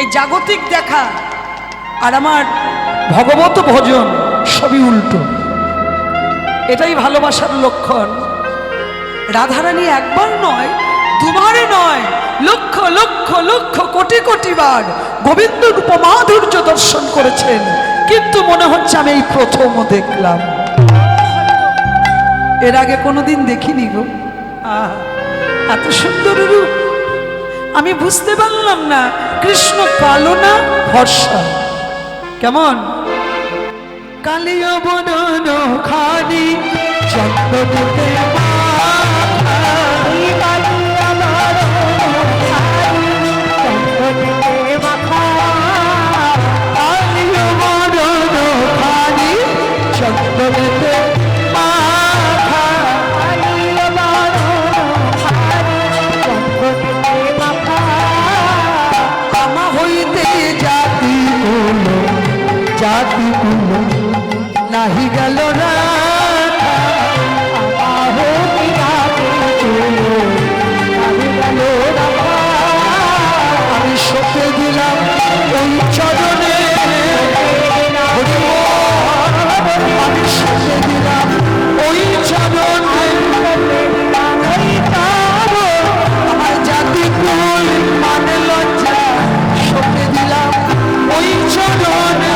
এই জাগতিক দেখা আর আমার ভগবত ভজন সবই উল্টো। এটাই ভালোবাসার লক্ষণ। রাধারানী একবার নয়, দুবার নয়, লক্ষ লক্ষ লক্ষ কোটি কোটি বার গোবিন্দ রূপ মাধুর্য দর্শন করেছেন, কিন্তু মনে হচ্ছে আমি এই প্রথম দেখলাম, এর আগে কোনোদিন দেখিনি গো। এত সুন্দর রূপ আমি বুঝতে পারলাম না কৃষ্ণ কালো না ফর্সা। কেমন কালিয়া বদন খানি চন্দ্রতে নাহি গেল না আমি সপে দিলাম ওই চরণে, আমি সপে দিলাম ওই চরণে, আমার জাতি কুল মানে লজ্জা সপে দিলাম ওই চরণে।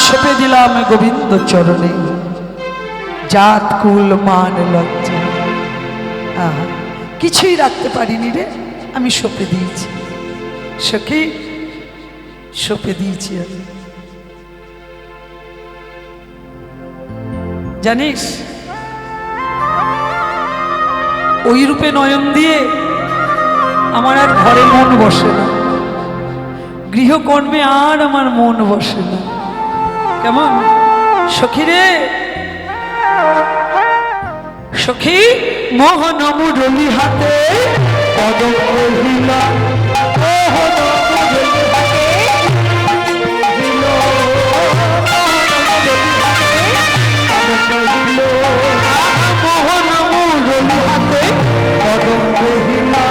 সপে দিলাম গোবিন্দ চরণে, জাত কুল মান লজ্জা কিছুই রাখতে পারিনি রে, আমি সপে দিয়েছি সখী, সপে দিয়েছি আমি। জানিস ওই রূপে নয়ন দিয়ে আমার আর ঘরে মন বসে না, গৃহকর্মে আর আমার মন বসে না। কেমন সখী রে সখী, মোহন মুরলি হাতে কদম রহিলা, মোহন মুরলি হাতে কদম রহিলা,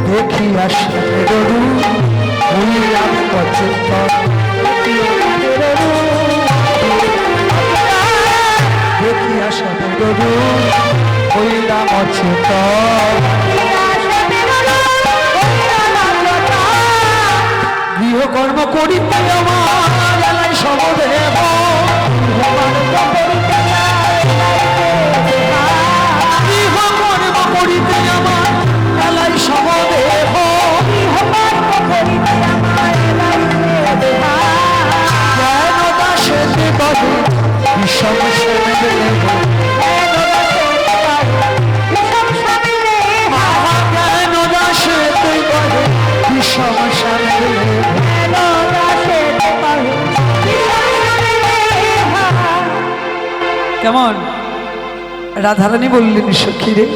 দেখি আসে রূপ হইলাম অচেতন, দেখি আসে রূপ হইলাম অচেতন, গৃহকর্ম করিতে আমার এলাই সমদেব, গৃহকর্ম করিতে আমার এলাই সমদেব, কেন দাসেতে বধে বিষম সেবে দেব, কেন দাসেতে বধে বিষম সেবে দেব। কেমন রাধারানী বললেন সখী রে,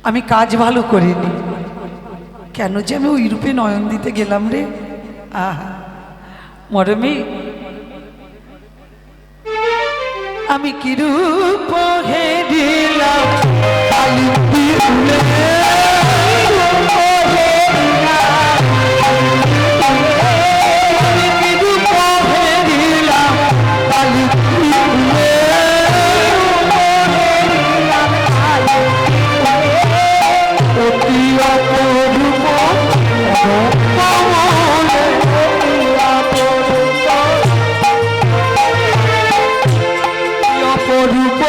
আমি কাজ ভালো করিনি, কেন যে আমি ওই রূপে নয়ন দিতে গেলাম রে। আহা মরমে আমি কি রূপ হেরিলাম, অপরূপ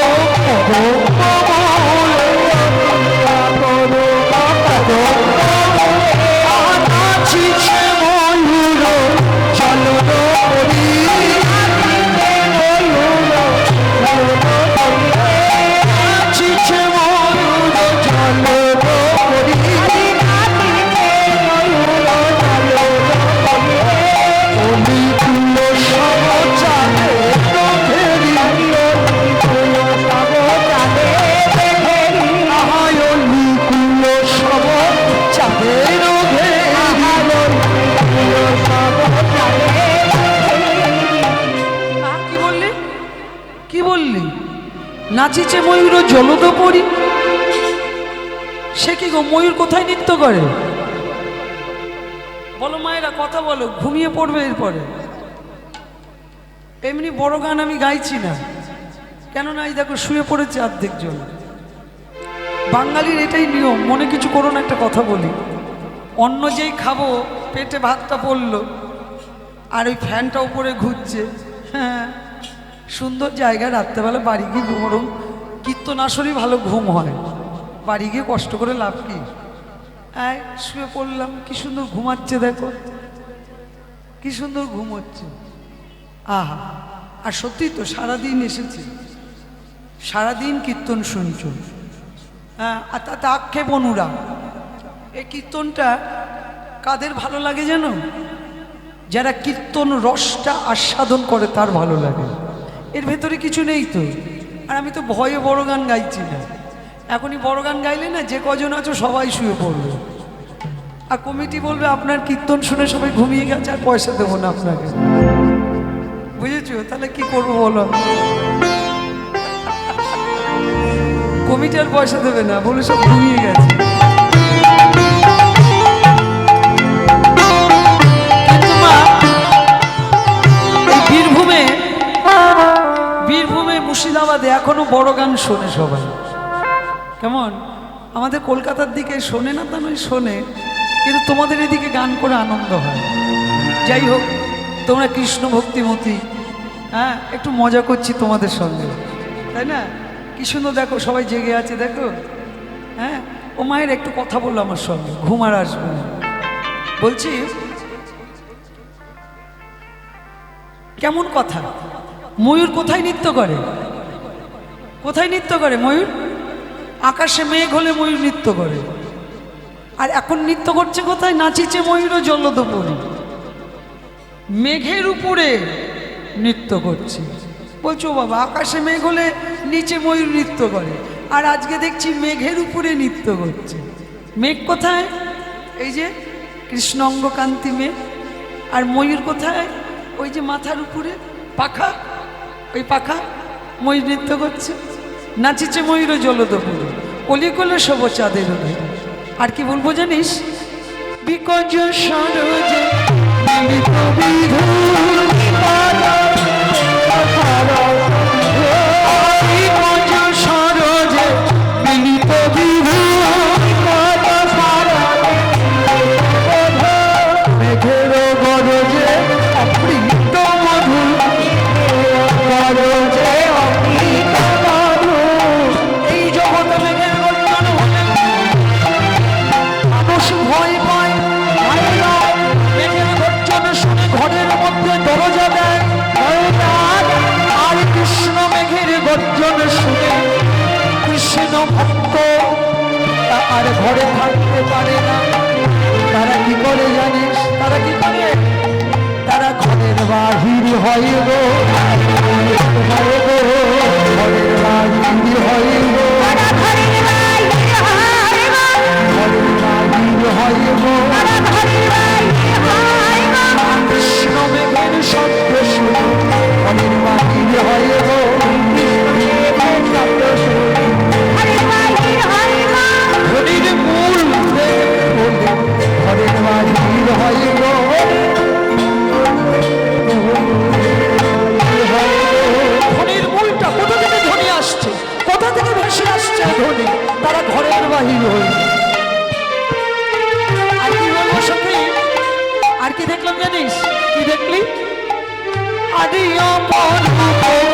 কি বললি, কি বললি? নাচিছে ময়ূর জলদ পরি। সে কি গো, ময়ূর কোথায় নৃত্য করে? বলো মায়েরা, কথা বলো, ঘুমিয়ে পড়বে এরপরে। এমনি বড় গান আমি গাইছি না, কেননা এই দেখো শুয়ে পড়েছে অর্ধেক জন। বাঙালির এটাই নিয়ম, মনে কিছু করো না। একটা কথা বলি, অন্য যেই খাবো পেটে ভাতটা পড়লো আর ওই ফ্যানটা উপরে ঘুরছে, হ্যাঁ সুন্দর জায়গা, রাত্রেবেলা বাড়ি গিয়ে বরং কীর্তন আসরই ভালো ঘুম হয়, বাড়ি গিয়ে কষ্ট করে লাভ কি? আয় শুয়ে পড়লাম, কি সুন্দর ঘুমাচ্ছে, দেখো কি সুন্দর ঘুম হচ্ছে। আহা, আর সত্যি তো সারাদিন এসেছে, সারাদিন কীর্তন শুনছ, হ্যাঁ, আর তাতে আক্ষেপ অনুরাগ। এই কীর্তনটা কাদের ভালো লাগে জানো? যারা কীর্তন রসটা আস্বাদন করে তার ভালো লাগে। এর ভেতরে কিছু নেই তো। আর আমি তো ভয়ে বড় গান গাইছি না, এখনই বড় গান গাইলে না যে কজন আছো সবাই শুয়ে পড়বে, আর কমিটি বলবে আপনার কীর্তন শুনে সবাই ঘুমিয়ে গেছে আর পয়সা দেবো না আপনাকে। বুঝেছো? তাহলে কি করবো বলো? কমিটি আর পয়সা দেবে না, বলে সব ঘুমিয়ে গেছে। বীরভূমে মুর্শিদাবাদে এখনো বড় গান শোনে সবাই। কেমন? আমাদের কলকাতার দিকে শোনে না, তা নয় শোনে, কিন্তু তোমাদের এদিকে গান করে আনন্দ হয়। যাই হোক, তোমরা কৃষ্ণ ভক্তিমতী, হ্যাঁ একটু মজা করছি তোমাদের সঙ্গে, তাই না? কি সুন্দর দেখো সবাই জেগে আছে, দেখো। হ্যাঁ, ও মায়ের একটু কথা বললো আমার সঙ্গে, ঘুম আর আসবে না। বলছি কেমন কথা, ময়ূর কোথায় নৃত্য করে? কোথায় নৃত্য করে ময়ূর? আকাশে মেঘ হলে ময়ূর নৃত্য করে। আর এখন নৃত্য করছে কোথায়? নাচিছে ময়ূর জলদ পরি, মেঘের উপরে নৃত্য করছে। বলছো বাবা, আকাশে মেঘ হলে নিচে ময়ূর নৃত্য করে, আর আজকে দেখছি মেঘের উপরে নৃত্য করছে। মেঘ কোথায়? এই যে কৃষ্ণ অঙ্গকান্তি মেঘ। আর ময়ূর কোথায়? ওই যে মাথার উপরে পাখা, ওই পাখা ময়ূর নৃত্য করছে। নাচিছে ময়ূর জলদ পরি, অলি করলে সব চাঁদের ধরে। আর কি বলবো জানিস? বিকজ সরোজে মিলিত বিধু, বিকজ সরোজে মিলিত বিধু, মেঘের গরজে অমৃত মধু, গরজে অমৃত মধু। এই জগতে মেঘের গর্জন হলে মানুষ ভয় পায়, মেঘের গর্জন শুনে ঘরের মধ্যে দরজা দেয়, আর কৃষ্ণ মেঘের গর্জন শুনে কৃষ্ণ ভক্ত আর ঘরে থাকতে পারে না। তারা কি করে জানিস? তারা কি করে? তারা ঘরের বাহির হয় গো, ঘরের বাহির হয় গো, ঘরের বাহির হয় গো। কৃষ্ণ মেঘের শব্দ শুনে ঘরের বাহির হয় গো, ধনির মূল ঘরের বাহির হয় গো। ধনির মূলটা কোথা থেকে ধ্বনি আসছে, কোথা থেকে ভেসে আসছে ধ্বনি? তারা ঘরের বাহির হয়ে। আর কি বলবো সখী? আর কি দেখলাম জানিস? কি দেখলি? আদি অমর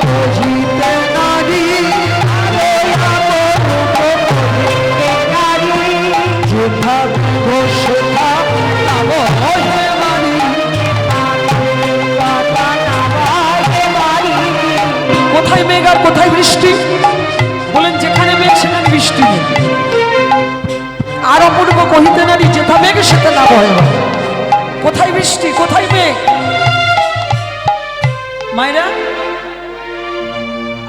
বুঝিতে নারী, যেথা সেথা নাম হয় বাড়ি। কোথায় মেঘ আর কোথায় বৃষ্টি? বলেন যেখানে মেঘ সেখানে বৃষ্টি নেই। আর অপূর্ব কহিতে নারী, যেথা মেঘ সেথা নাম হয় বাড়ি। কোথায় বৃষ্টি, কোথায় মেঘ? মায়েরা,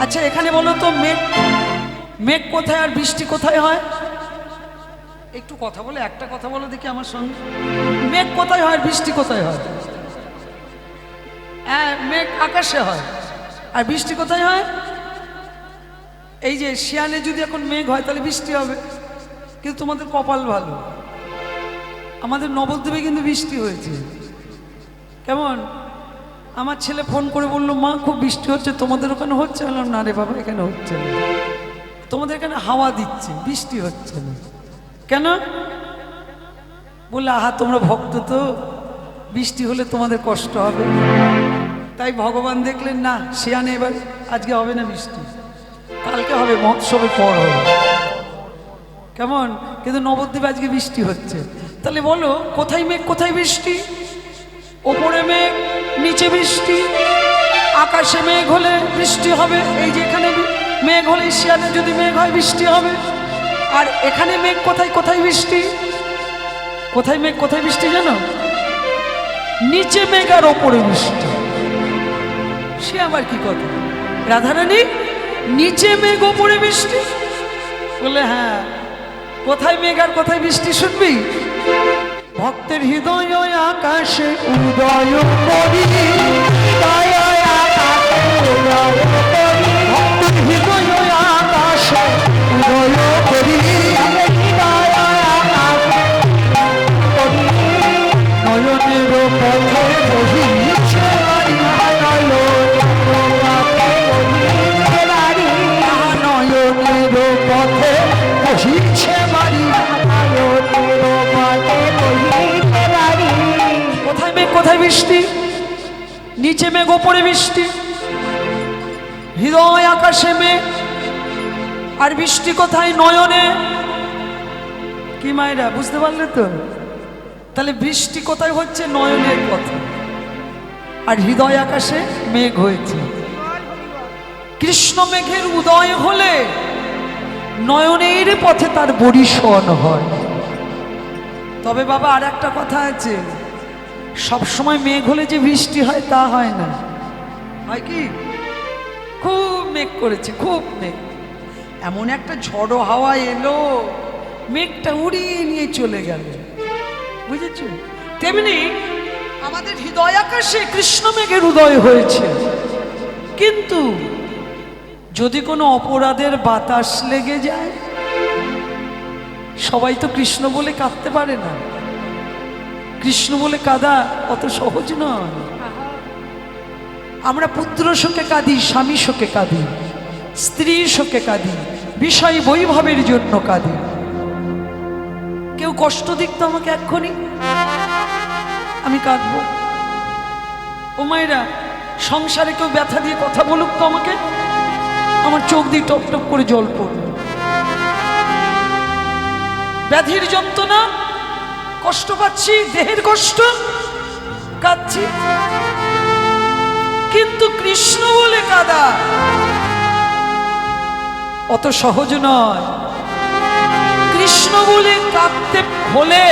আচ্ছা এখানে বলো তো, মেঘ মেঘ কোথায় আর বৃষ্টি কোথায় হয়? একটু কথা বলে, একটা কথা বলো দেখি আমার সঙ্গে। মেঘ কোথায় হয়, বৃষ্টি কোথায় হয়? হ্যাঁ, মেঘ আকাশে হয়, আর বৃষ্টি কোথায় হয়? এই যে শিয়ালে যদি এখন মেঘ হয় তাহলে বৃষ্টি হবে। কিন্তু তোমাদের কপাল ভালো, আমাদের নবদ্বীপে কিন্তু বৃষ্টি হয়েছে। কেমন? আমার ছেলে ফোন করে বললো, মা খুব বৃষ্টি হচ্ছে, তোমাদের ওখানে হচ্ছে? বললাম, না রে বাবা, এখানে হচ্ছে না, তোমাদের এখানে হাওয়া দিচ্ছে, বৃষ্টি হচ্ছে না। কেন? বললে, আহা তোমরা ভক্ত তো, বৃষ্টি হলে তোমাদের কষ্ট হবে। তাই ভগবান দেখলেন না, শিয়ানে এবার আজকে হবে না বৃষ্টি, কালকে হবে, মহোৎসবের পর হবে। কেমন? কিন্তু নবদ্বীপে আজকে বৃষ্টি হচ্ছে। তাহলে বলো, কোথায় মেঘ কোথায় বৃষ্টি? ওপরে মেঘ নিচে বৃষ্টি। আকাশে মেঘ হলে বৃষ্টি হবে, এই যেখানে মেঘ হলে শিয়ানে যদি মেঘ হয় বৃষ্টি হবে। আর এখানে মেঘ কোথায় কোথায় বৃষ্টি? কোথায় মেঘ কোথায় বৃষ্টি জানো? নিচে মেঘ আর ওপরে বৃষ্টি। সে আবার কি কথা? রাধারানী, নিচে মেঘ ওপরে বৃষ্টি? বলে হ্যাঁ। কোথায় মেঘ আর কোথায় বৃষ্টি শুনবি? ভক্তের হৃদয় আকাশে উদয় করি, ভক্তের হৃদয় আকাশে উদয় করি, নয়নের পথে বহিছে বাড়ি, নয়নের পথে বহিছে বাড়ি। কোথায় মেঘ কোথায় বৃষ্টি? নিচে মেঘ ওপরে বৃষ্টি। হৃদয় আকাশে মেঘ, আর বৃষ্টি কোথায়? নয়নে। কি মায়েরা, বুঝতে পারলে তো? তাহলে বৃষ্টি কোথায় হচ্ছে? নয়নের পথে, আর হৃদয় আকাশে মেঘ হয়েছে। কৃষ্ণ মেঘের উদয় হলে নয়নের পথে তার বরিশন হয়। তবে বাবা আর একটা কথা আছে, সবসময় মেঘ হলে যে বৃষ্টি হয় তা হয় না। হয় কি? খুব মেঘ করেছে, খুব মেঘ, এমন একটা ঝড়ো হাওয়া এলো, মেঘটা উড়িয়ে নিয়ে চলে গেল। বুঝেছ? তেমনি আমাদের হৃদয় আকাশে কৃষ্ণ মেঘের উদয় হয়েছে। কিন্তু যদি কোনো অপরাধের বাতাস লেগে যায়, সবাই তো কৃষ্ণ বলে কাঁদতে পারে না। কৃষ্ণ বলে কাঁদা অত সহজ নয়। আমরা পুত্র শোকে কাঁদি, স্বামী শোকে কাঁদি, স্ত্রী শোকে কাঁদি, বিষয় বৈভবের জন্য কাঁদি। কেউ কষ্ট দিক তো আমাকে এক্ষুনি, আমি কাঁদবো। ও মায়েরা, সংসারে কেউ ব্যথা দিয়ে কথা বলুক তো আমাকে, আমার চোখ দিয়ে টপ টপ করে জল পড়বে। ব্যাধির যন্ত্রণা, কষ্ট পাচ্ছি, দেহের কষ্ট, কাঁদছি। কিন্তু কৃষ্ণ বলে কাঁদা অত সহজ নয়। কৃষ্ণ বলে কাঁদতে হলে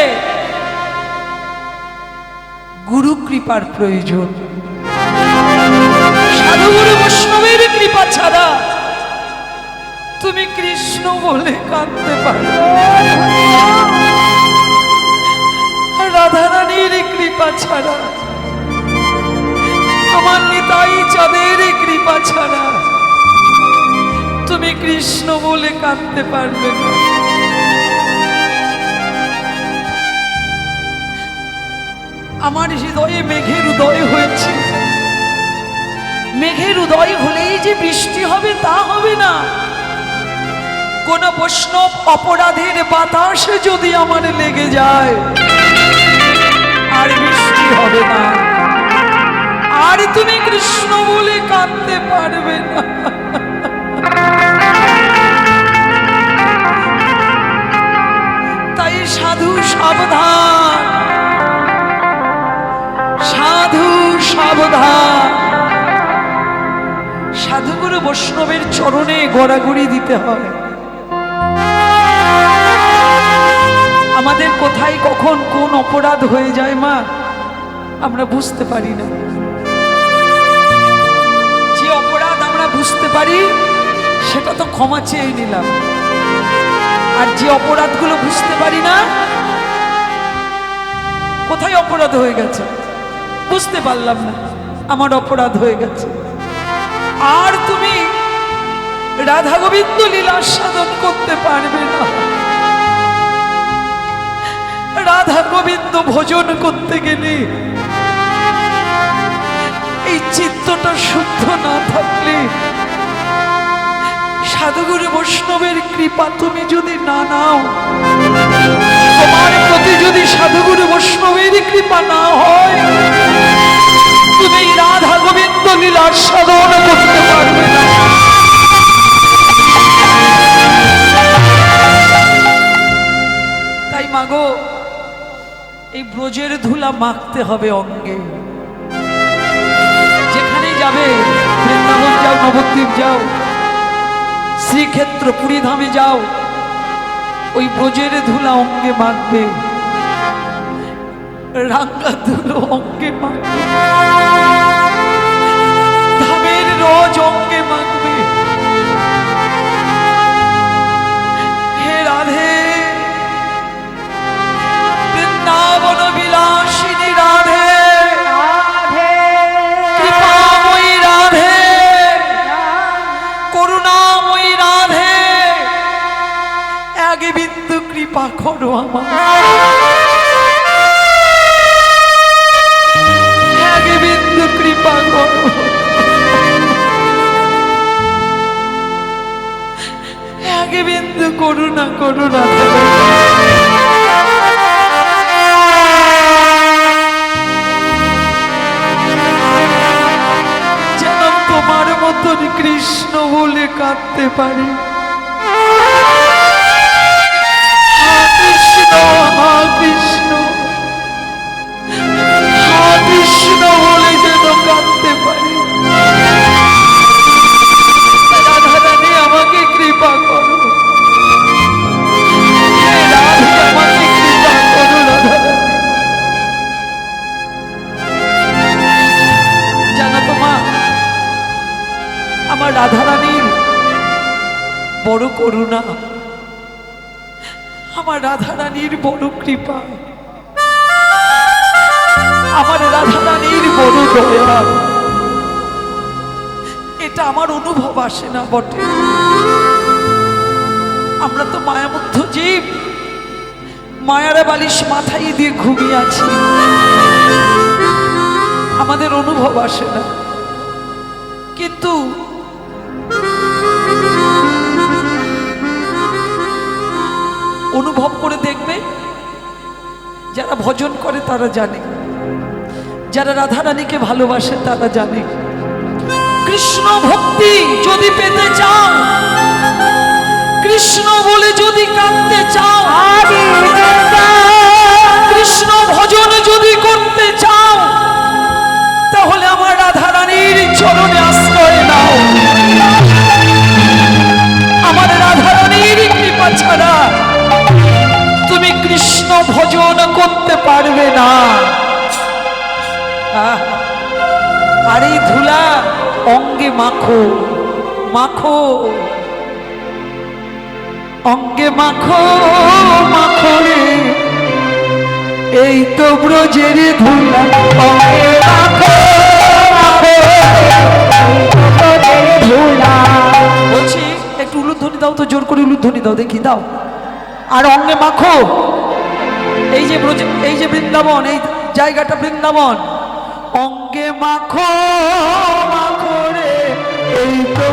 গুরু কৃপার প্রয়োজন। সাধুগুরু বৈষ্ণবের কৃপা ছাড়া তুমি কৃষ্ণ বলে কাঁদতে পারো। রাধারানীর কৃপা ছাড়া, আমার নিতাই চাঁদের কৃপা ছাড়া তুমি কৃষ্ণ বলে কাঁদতে পারবে না। আমার হৃদয়ে মেঘের উদয় হয়েছে। মেঘের উদয় হলেই যে বৃষ্টি হবে তা হবে না। কোন বৈষ্ণব অপরাধের বাতাসে যদি আমার লেগে যায়, আর বৃষ্টি হবে না, আর তুমি কৃষ্ণ বলে কাঁদতে পারবে না। তাই সাধু সাবধান, সাধু সাবধান। সাধুগুরু বৈষ্ণবের চরণে গড়াগড়ি দিতে হয়। আমাদের কোথায় কখন কোন অপরাধ হয়ে যায় মা, আমরা বুঝতে পারি না। যে অপরাধ আমরা বুঝতে পারি সেটা তো ক্ষমা চেয়ে নিলাম, আর যে অপরাধগুলো বুঝতে পারি না, কোথায় অপরাধ হয়ে গেছে বুঝতে পারলাম না, আমার অপরাধ হয়ে গেছে। আর তুমি রাধা গোবিন্দ লীলা সাধন করতে পারবে না। রাধা গোবিন্দ ভজন করতে গেলে এই চিত্তটা শুদ্ধ না থাকলে, সাধুগুরু বৈষ্ণবের কৃপা তুমি যদি না নাও, তোমার প্রতি যদি সাধুগুরু বৈষ্ণবের কৃপা না হয়, তুমি রাধা গোবিন্দ লীলার সাধন করতে পারবে না। তাই মাগো, এই ব্রজের ধুলা মাখতে হবে অঙ্গে। যেখানেই যাবে, বৃন্দাবন যাও, নবদ্বীপ যাও, শ্রীক্ষেত্র পুরীধামে যাও, ওই ব্রজের ধুলা অঙ্গে মাখবে, রাঙ্গা ধুলো অঙ্গে মাখবে, ধামের রোজ অঙ্গে মাখবে। হে রাধে, বৃন্দাবন বিলাসিনী রাধে, কৃপাময়ী রাধে, করুণাময়ী রাধে, এক বিন্দু কৃপা করো আমার, এক বিন্দু কৃপা করো, এক বিন্দু করুণা করো রাধে। কৃষ্ণ বলে কাঁদতে পারি, কৃষ্ণ কৃষ্ণ কৃষ্ণ বলে যেন কাঁদতে পারি। রাধারানী আমাকে কৃপা করো, রাধে আমাকে কৃপা করো রাধারানী। জানো তো মা, আমার রাধারানীর বড় করুণা, আমার রাধারানীর বড় কৃপা, আমার রাধারানীর বড় দয়া। এটা আমার অনুভব আসে না বটে, আমরা তো মায়ামুগ্ধ জীব, মায়ারে বালিশ মাথায় দিয়ে ঘুমিয়ে আছি, আমাদের অনুভব আসে না। কিন্তু অনুভব করে দেখবে, যারা ভজন করে তারা জানে, যারা রাধারানীকে ভালোবাসে তারা জানে। কৃষ্ণ ভক্তি যদি পেতে চাও, কৃষ্ণ বলে যদি কাঁদতে চাও, কৃষ্ণ ভজন যদি করতে চাও, তাহলে আমার রাধারানীর চরণে আশ্রয় নাও। আমার রাধারানীর কৃপা ছাড়া তুমি কৃষ্ণ ভজন করতে পারবে না। আর এই ধুলা অঙ্গে মাখো, মাখো অঙ্গে মাখো, মাখো রে, এই তো ব্রজের ধুলা অঙ্গে মাখো, মাখো ধুলা। বলছি একটু উলুধ্বনি দাও তো, জোর করে উলুধ্বনি দাও দেখি, দাও। আর অঙ্গে মাখো, এই যে ব্রজ, এই যে বৃন্দাবন, এই জায়গাটা বৃন্দাবন, অঙ্গে মাখো, মাখো রে, এই তো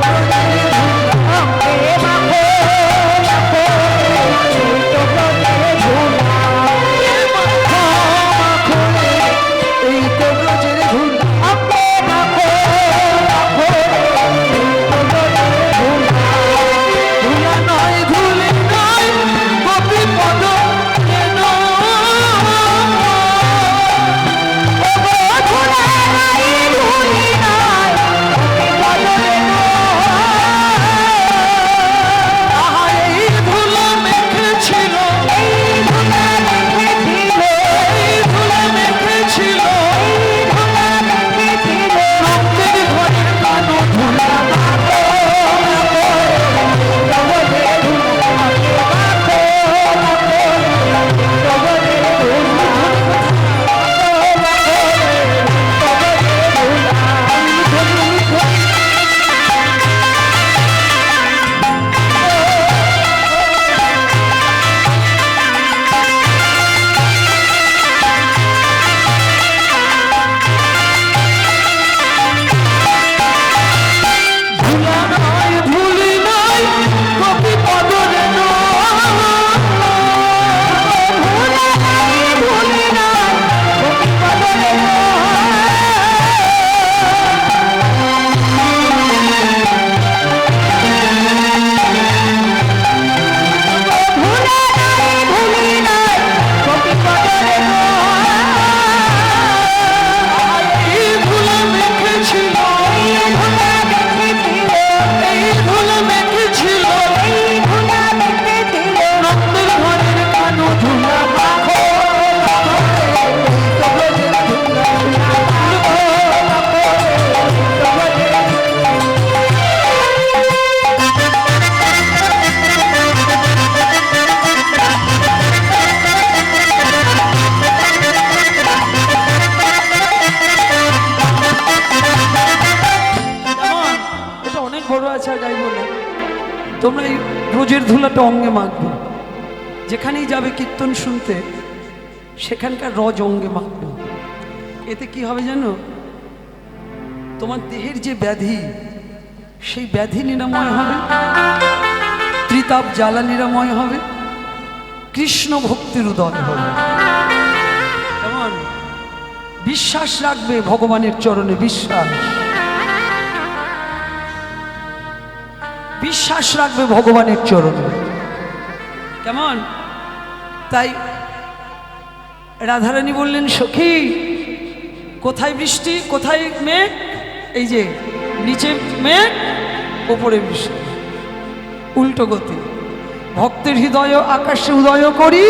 তোমরা এই ব্রজের ধুলাটা অঙ্গে মাখবে, যেখানেই যাবে কীর্তন শুনতে সেখানকার রজ অঙ্গে মাখবে। এতে কি হবে জানো, তোমার দেহের যে ব্যাধি সেই ব্যাধি নিরাময় হবে, ত্রিতাপ জ্বালা নিরাময় হবে, কৃষ্ণ ভক্তির উদয় হবে। কেমন? বিশ্বাস রাখবে ভগবানের চরণে, বিশ্বাস রাখবে ভগবানের চরণে। কেমন? তাই রাধারানী বললেন, সখী কোথায় বৃষ্টি, কোথায় মেঘ? এই যে নিচে মেঘ, ওপরে বৃষ্টি, উল্টো গতি। ভক্তের হৃদয় আকাশে উদয় করি,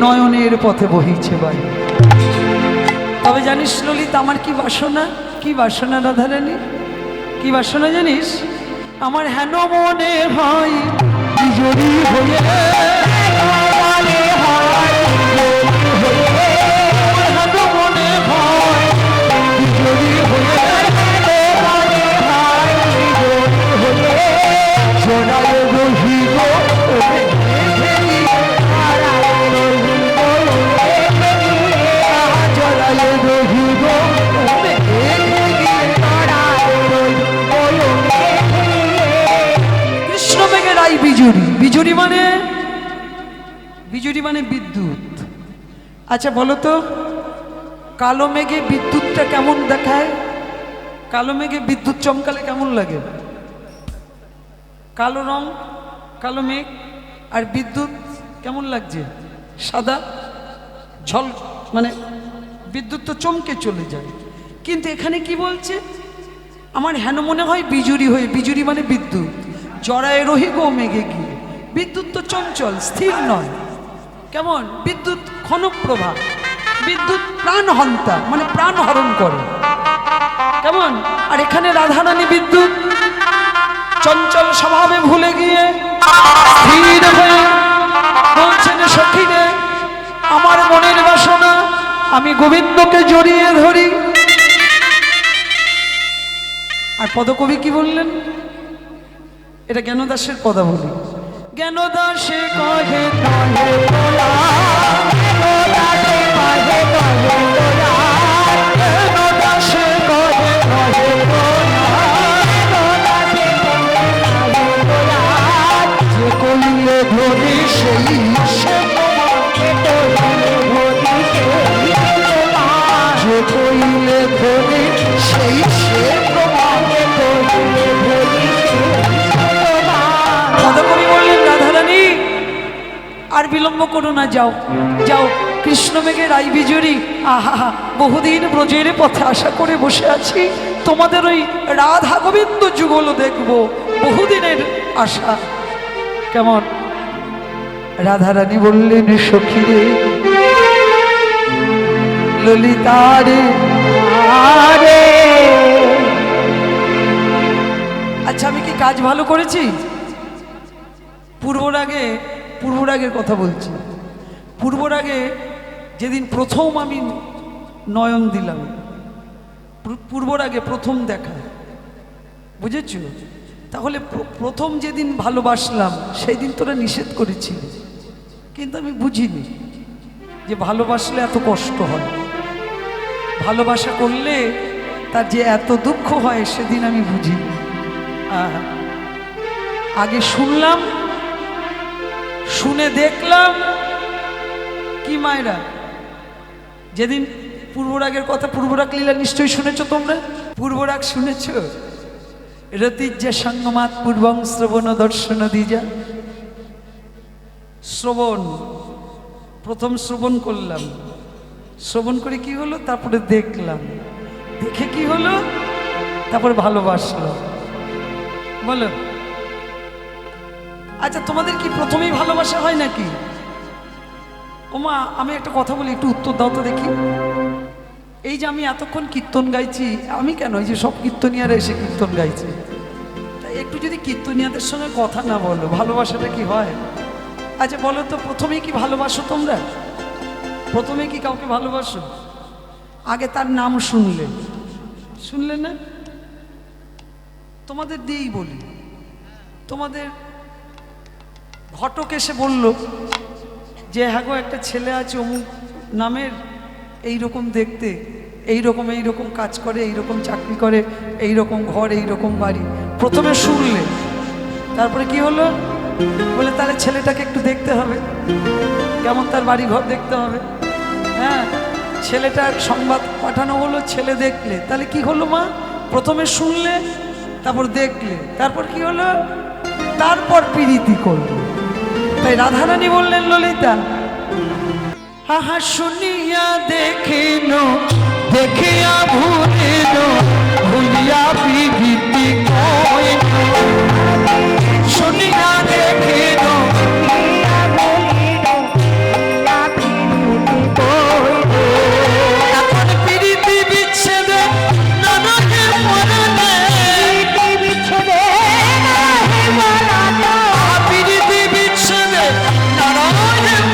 নয়নের পথে বহিছে বায়ু। তবে জানিস ললিত, আমার কি বাসনা, কি বাসনা রাধারানী, কি বাসনা জানিস? আমার হেন মনে হয় বিজড়ি হয়ে, বিজুরি মানে, বিজুরি মানে বিদ্যুৎ। আচ্ছা বলো তো, কালো মেঘে বিদ্যুৎটা কেমন দেখায়? কালো মেঘে বিদ্যুৎ চমকালে কেমন লাগে? কালো রং, কালো মেঘ, আর বিদ্যুৎ কেমন লাগছে? সাদা ঝল, মানে বিদ্যুৎ তো চমকে চলে যায়। কিন্তু এখানে কি বলছে? আমার হেন মনে হয় বিজুরি হয়ে, বিজুরি মানে বিদ্যুৎ, জড়ায় রহি গো মেঘে গিয়ে। বিদ্যুৎ তো চঞ্চল, স্থির নয়। কেমন? বিদ্যুৎ ক্ষণক প্রভা, বিদ্যুৎ প্রাণহন্তা, মানে প্রাণ হরণ করে। কেমন? আর এখানে রাধারানী বিদ্যুৎ, চঞ্চল স্বভাবে ভুলে গিয়ে স্থির হয়ে বলছেন, সখী রে আমার মনের বাসনা, আমি গোবিন্দকে জড়িয়ে ধরি। আর পদকবি কি বললেন? এটা জ্ঞানদাসের পদাবলী। জ্ঞানদাসে কহে কহে তোলা, জ্ঞানদাসে কহে কহে তোলা, জ্ঞানদাসে কহে কহে তোলা, জ্ঞানদাসে কহে কহে তোলা। যে কইলে ধরি সেই সে তোমাকে কইলে ধরি সেই তোমার, যে কইলে ধরি সেই সে তোমাকে কইলে ধরি সেই তোমার। পদকবি বললেন, রাধারানী আর বিলম্ব করো না, যাও যাও, কৃষ্ণ মেঘের আই বিজুরি। আহা, বহুদিন ব্রজের পথে আশা করে বসে আছি, তোমাদের ওই রাধা গোবিন্দ যুগল দেখব, বহুদিনের আশা। কেমন? রাধারানী বললেন, সখী রে ললিতারে আরে। আচ্ছা আমি কি কাজ ভালো করেছি? পূর্বরাগের কথা বলছি। পূর্বরাগে যেদিন প্রথম আমি নয়ন দিলাম, পূর্বরাগে প্রথম দেখা, বুঝেছ? তাহলে প্রথম যেদিন ভালোবাসলাম সেই দিন তোরা নিষেধ করেছিল, কিন্তু আমি বুঝিনি যে ভালোবাসলে এত কষ্ট হয়, ভালোবাসা করলে তার যে এত দুঃখ হয় সেদিন আমি বুঝিনি। আগে শুনলাম, শুনে দেখলাম কি মায়েরা, যেদিন পূর্বরাগের কথা, পূর্বরাগ লীলা নিশ্চয়ই শুনেছ তোমরা, পূর্বরাগ শুনেছ? রতিজ্জা সঙ্গমাত পূর্বং শ্রবণ দর্শন দিজা। শ্রবণ, প্রথম শ্রবণ করলাম, শ্রবণ করে কি হলো? তারপরে দেখলাম, দেখে কি হলো? তারপরে ভালোবাসলো। বলো, আচ্ছা তোমাদের কি প্রথমেই ভালোবাসা হয় নাকি? ওমা আমি একটা কথা বলি, একটু উত্তর দাও তো দেখি। এই যে আমি এতক্ষণ কীর্তন গাইছি, আমি কেন, এই যে সব কীর্তনিয়ারা এসে কীর্তন গাইছে, তাই একটু যদি কীর্তনিয়াদের সঙ্গে কথা না বলো, ভালোবাসাটা কি হয়? আচ্ছা বলো তো, প্রথমেই কি ভালোবাসো তোমরা? প্রথমে কি কাউকে ভালোবাসো? আগে তার নাম শুনলে না? তোমাদের দিয়েই বলি, তোমাদের ঘটক এসে বলল যে হ্যাঁ গো, একটা ছেলে আছে অমুক নামের, এইরকম দেখতে, এইরকম কাজ করে, এইরকম চাকরি করে, এইরকম ঘর, এইরকম বাড়ি। প্রথমে শুনলে, তারপরে কি হলো, বলে তাহলে ছেলেটাকে একটু দেখতে হবে, কেমন তার বাড়ি ঘর দেখতে হবে। হ্যাঁ, ছেলেটার সংবাদ পাঠানো হলো, ছেলে দেখলে, তাহলে কি হলো মা, প্রথমে শুনলে, তারপর দেখলে, তারপর কি হলো, তারপর প্রীতি করলো। তাই রাধারানী বললেন ললিতা, আহা শুনিয়া দেখিন, দেখিয়া ভুলিন, ভুলিয়া প্রীতি কইন, শুনিয়া দেখিন, এখন প্রীতি বিচ্ছেদে নানাকে মরণে, প্রীতি বিচ্ছেদে নারায়ণ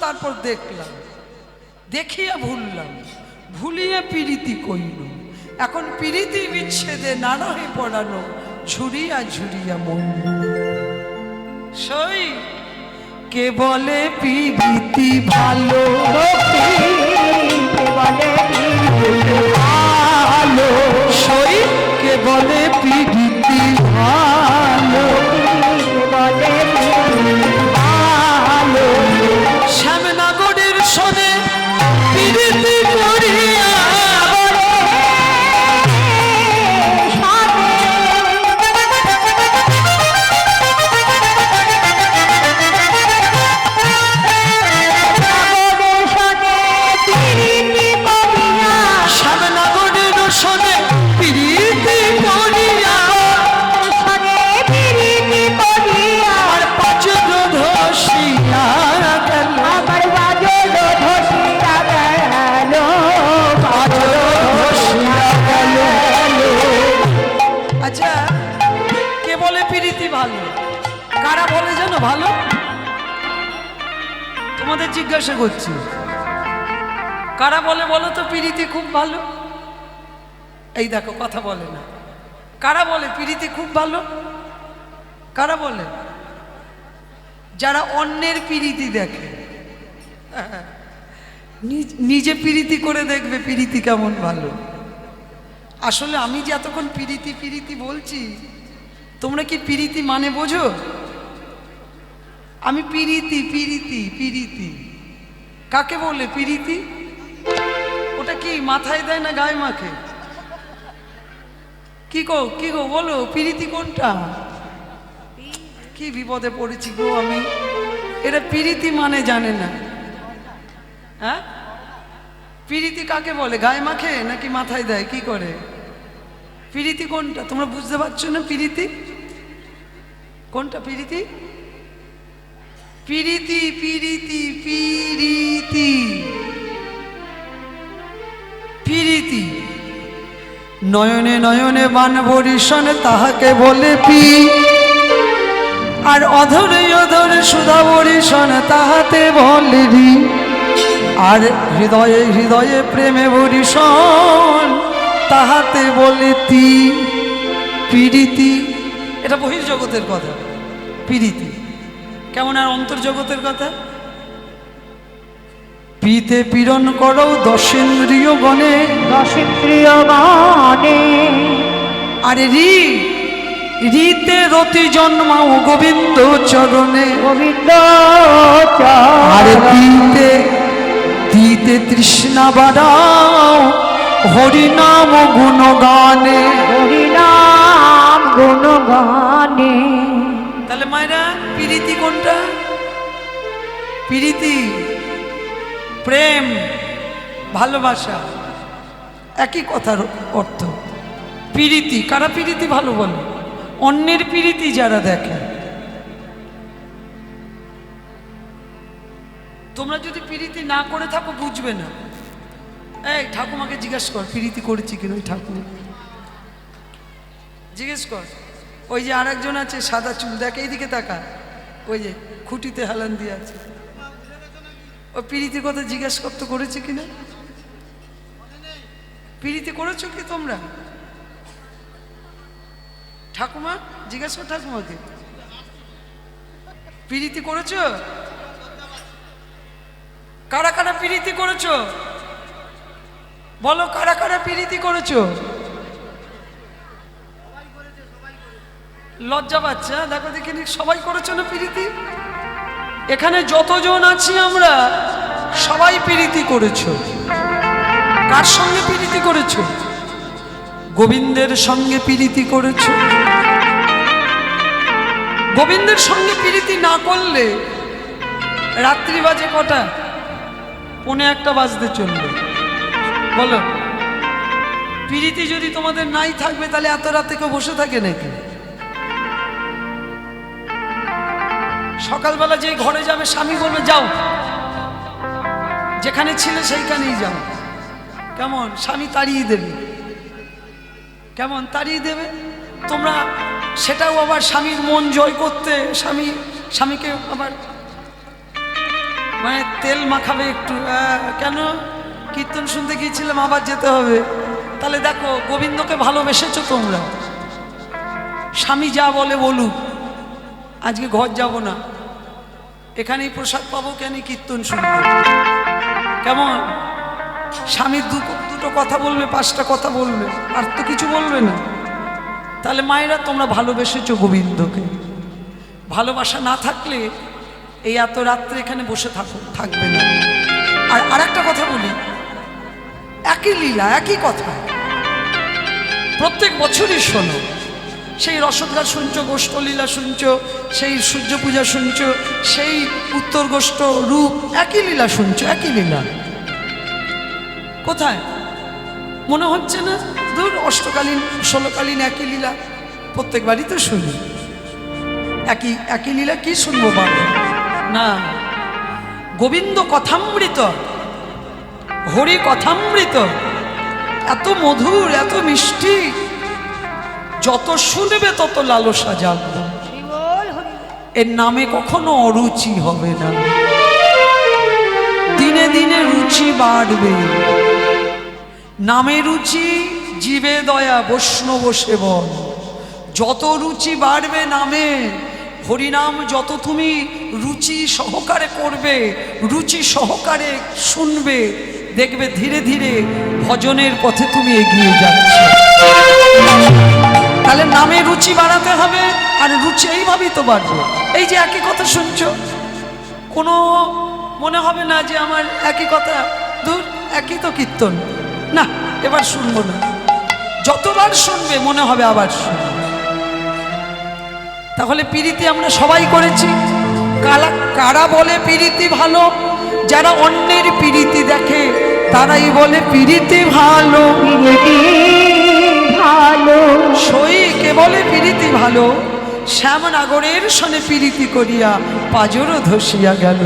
তারপর দেখলাম, দেখিয়া ভুললাম, ভুলিয়া প্রীতি কইল, এখন প্রীতি বিচ্ছেদে নানাহে পড়ানো, ঝুরিয়া ঝুরিয়া মন। সই কে বলে প্রীতি ভালো, ভালো, সই কে বলে প্রীতি ভালো, শ্যামনগরের সনে প্রীতি করিয়া, শ্যামনগরের সনে প্রীতি করিয়া, আর পাঁচর ধসিয়া গেল, আচ্ছা কে বলে প্রীতি ভালো, কারা বলে জানো ভালো, তোমাদের জিজ্ঞাসা করছি, কারা বলে বলো তো প্রীতি খুব ভালো? এই দেখো কথা বলে না, কারা বলে প্রীতি খুব ভালো, কারা বলে? যারা অন্যের প্রীতি দেখে, নিজে প্রীতি করে দেখবে প্রীতি কেমন ভালো। আসলে আমি যে এতক্ষণ প্রীতি প্রীতি বলছি, তোমরা কি প্রীতি মানে বোঝো? আমি প্রীতি প্রীতি প্রীতি কাকে বলে? প্রীতি ওটা কি মাথায় দেয় না গায়ে মাখে? কি গো বলো, প্রীতি কোনটা? কি বিপদে পড়েছি গো আমি, এটা প্রীতি মানে জানে না। হ্যাঁ, প্রীতি কাকে বলে? গায়ে মাখে নাকি মাথায় দেয়, কি করে? প্রীতি কোনটা তোমরা বুঝতে পারছো না? প্রীতি কোনটা? প্রীতি প্রীতি প্রীতি প্রীতি প্রীতি নয়নে নয়নে বান বরিশন তাহাকে বলে পি, আর অধরে অধরে সুধা বরিশন তাহাতে বলে রি, আর হৃদয়ে হৃদয়ে প্রেমে বরিশন তাহাতে বলে তি। প্রীতি এটা বহির্জগতের কথা, প্রীতি কেমন? আর অন্তর্জগতের কথা পিতে পীড়ন করো দশেন্দ্রিয় গণে, দশেন্দ্রিয় গণে। আরে রীতে রতি জন্মাও গোবিন্দ চরণে, গোবিন্দ আরে চরণে। দিতে তৃষ্ণা বাড়াও হরিনাম গুণগানে, হরিনাম গুণগানে। তাহলে মায়েরা প্রীতি কোনটা? প্রীতি প্রেম ভালোবাসা একই কথার অর্থ। প্রীতি কারা প্রীতি ভালো বলে? অন্যের প্রীতি যারা দেখে। তোমরা যদি প্রীতি না করে থাকো বুঝবে না। এই ঠাকুমাকে জিজ্ঞেস কর প্রীতি করেছি কিনা, ওই ঠাকুমা জিজ্ঞেস কর। ওই যে আরেকজন আছে সাদা চুল, দেখ এইদিকে তাকা, ওই যে খুঁটিতে হেলান দিয়ে আছে, ও প্রীতির কথা জিজ্ঞেস করতে করেছে কিনা? প্রীতি করেছো কি তোমরা? ঠাকুমা জিজ্ঞেস কর ঠাকুমাকে, প্রীতি করেছো? কারা কারা প্রীতি করেছো বলো, কারা কারা প্রীতি করেছো? লজ্জা পাচ্ছে, দেখো দেখিনি সবাই করেছো না প্রীতি? এখানে যতজন আছি আমরা সবাই প্রীতি করেছো। কার সঙ্গে প্রীতি করেছো? গোবিন্দের সঙ্গে প্রীতি করেছো। গোবিন্দের সঙ্গে প্রীতি না করলে রাত্রি বাজে কটা? 1:45 বাজতে চলবে। বলো প্রীতি যদি তোমাদের নাই থাকবে তাহলে এত রাতে কেউ বসে থাকে নাকি? সকালবেলা যে ঘরে যাবে স্বামী বলবে যাও, যেখানে ছিলে সেইখানেই যাও। কেমন স্বামী তাড়িয়ে দেবে? কেমন তাড়িয়ে দেবে? তোমরা সেটাও আবার স্বামীর মন জয় করতে স্বামীকে আবার মানে তেল মাখাবে একটু, কেন কীর্তন শুনতে গিয়েছিলাম আবার যেতে হবে। তাহলে দেখো গোবিন্দকে ভালোবেসেছো তোমরা। স্বামী যা বলে বলুক, আজকে ঘর যাব না, এখানেই প্রসাদ পাবো, কেন কীর্তন শুনবো। কেমন স্বামীর দুটো কথা বলবে, 5টা কথা বলবে, আর তো কিছু বলবে না। তাহলে মায়েরা তোমরা ভালোবেসেছো গোবিন্দকে। ভালোবাসা না থাকলে এই এত রাত্রে এখানে বসে থাকবে না। আর আরেকটা কথা বলি, একই লীলা একই কথা প্রত্যেক বছরই শোনো। সেই রসদঘাট শুনছো, গোষ্ঠলীলা শুনছো, সেই সূর্য পূজা শুনছো, সেই উত্তর গোষ্ঠ রূপ, একই লীলা শুনছো, একই লীলা। কোথায় মনে হচ্ছে না দূর অষ্টকালীন 16কালীন একই লীলা? প্রত্যেকবারই তো শুনি একই লীলা। কি শুনবো বাবা? না, গোবিন্দ কথামৃত, হরি কথামৃত, এত মধুর এত মিষ্টি, যত শুনবে তত লালসা জাগবে। এর নামে কখনো অরুচি হবে না, দিনে দিনে রুচি বাড়বে। নামে রুচি, জীবে দয়া, বৈষ্ণব সেবন। যত রুচি বাড়বে নামে, হরিনাম যত তুমি রুচি সহকারে করবে, রুচি সহকারে শুনবে, দেখবে ধীরে ধীরে ভজনের পথে তুমি এগিয়ে যাচ্ছ। তাহলে নামে রুচি বাড়াতে হবে, আর রুচি এইভাবেই তো বাড়বে। এই যে একই কথা শুনছো, কোনো মনে হবে না যে আমার একই কথা, দূর একই তো কীর্তন, না এবার শুনবো না। যতবার শুনবে মনে হবে আবার শুনবো। তাহলে প্রীতি আমরা সবাই করেছি। কারা বলে প্রীতি ভালো? যারা অন্যের প্রীতি দেখে তারাই বলে প্রীতি ভালো। প্রীতি ভালো। সই কে বলে প্রীতি ভালো? শ্যামনগরের সনে প্রীতি করিয়া পাজরও ধসিয়া গেল।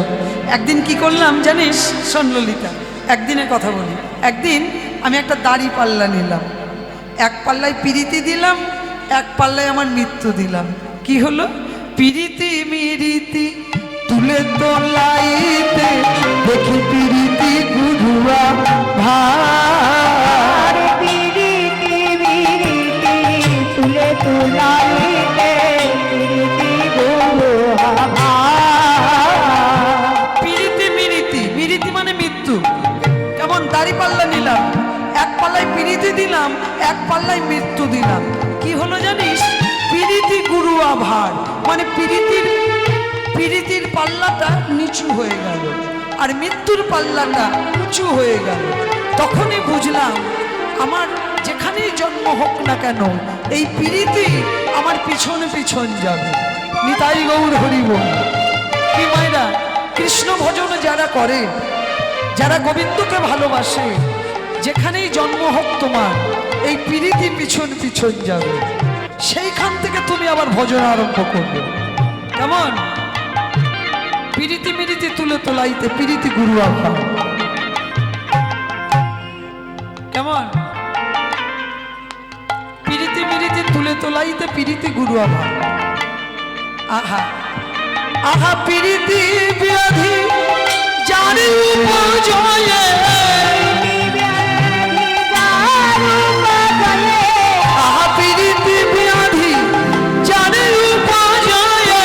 একদিন কি করলাম জানিস? শোন ললিতা, একদিনের কথা বলি। একদিন আমি একটা দাড়ি পাল্লা নিলাম, এক পাল্লায় প্রীতি দিলাম, এক পাল্লায় আমার মৃত্যু দিলাম। কি হলো? প্রীতি মিরিতি তুলে তোলাইতে দেখি প্রীতি গুরুয়া ভার। প্রীতি মিরিতি তুলে তোলাইতে প্রীতি গুরুয়া ভার। প্রীতি মিরিতি, মিরিতি মানে মৃত্যু, পাল্লা নিলাম, এক পাল্লায় পিরিতি দিলাম, এক পাল্লায় মৃত্যু দিলাম। কি হলো জানিস? পিরিতি গুরু আভার, মানে পিরিতির পাল্লাটা নিচু হয়ে গেল আর মৃত্যুর পাল্লাটা উঁচু হয়ে গেল। তখনই বুঝলাম আমার যেখানেই জন্ম হোক না কেন এই পিরিতি আমার পিছনে পিছন যাবে। নিতাই গৌর হরি বল। কি মায়েরা, কৃষ্ণ ভজন যারা করে, যারা গোবিন্দকে ভালোবাসে, যেখানেই জন্ম হোক তোমার এই পিরিতি পিছন পিছন যাবে। সেইখান থেকে তুমি আবার ভজন আরম্ভ করবে। কেমন? পিরিতি মিরিতি তুলে তোলাইতে পিরিতি গুরু আভার। কেমন? পিরিতি মিরিতি তুলে তোলাইতে পিরিতি গুরু আভার। আহা আহা পিরিতি ব্যাধি জানি উপজয়ে, আহা পিরিতি ব্যাধি জানি উপজয়ে,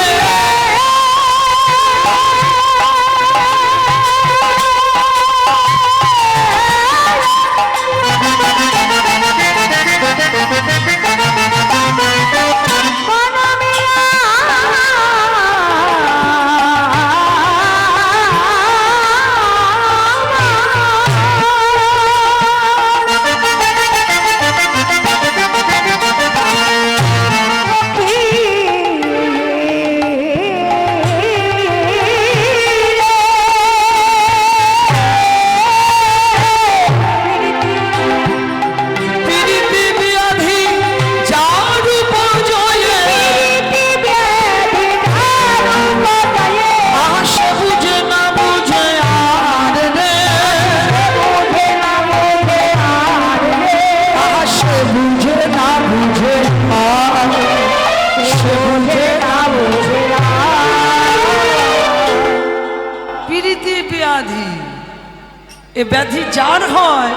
এ ব্যাধি যার হয়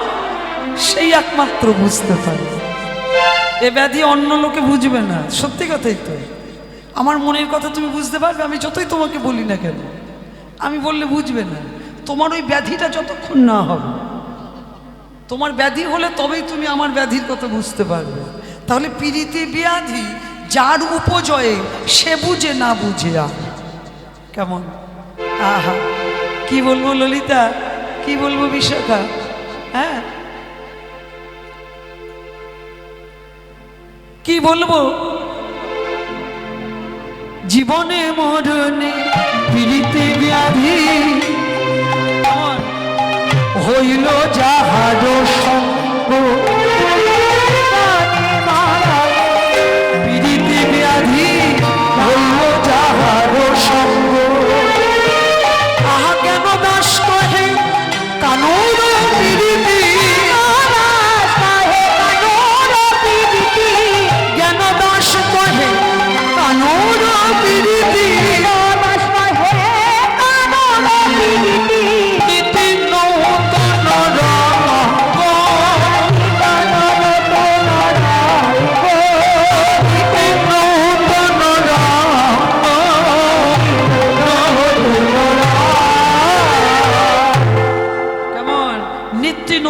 সেই একমাত্র বুঝতে পারে। এ ব্যাধি অন্য লোকে বুঝবে না। সত্যি কথাই তো। আমার মনের কথা তুমি বুঝতে পারবে, আমি যতই তোমাকে বলি না কেন, আমি বললে বুঝবে না। তোমার ওই ব্যাধিটা যতক্ষণ না হবে, তোমার ব্যাধি হলে তবেই তুমি আমার ব্যাধির কথা বুঝতে পারবে। তাহলে পীড়িতি ব্যাধি যার উপজয়ে সে বুঝে না বুঝে আর। কেমন? আহা কি বলবো ললিতা, কি বলবো বিশাখা, হ্যাঁ কি বলবো? জীবনে মরণে পীড়িতি ব্যাধি হইল যাহার সঙ্গ, পীড়িতি ব্যাধি হইল যাহার সঙ্গ। আহা কেন দাস কহে কানুর পীড়িতি, জ্ঞান দাস কহে কানুর পীড়িতি,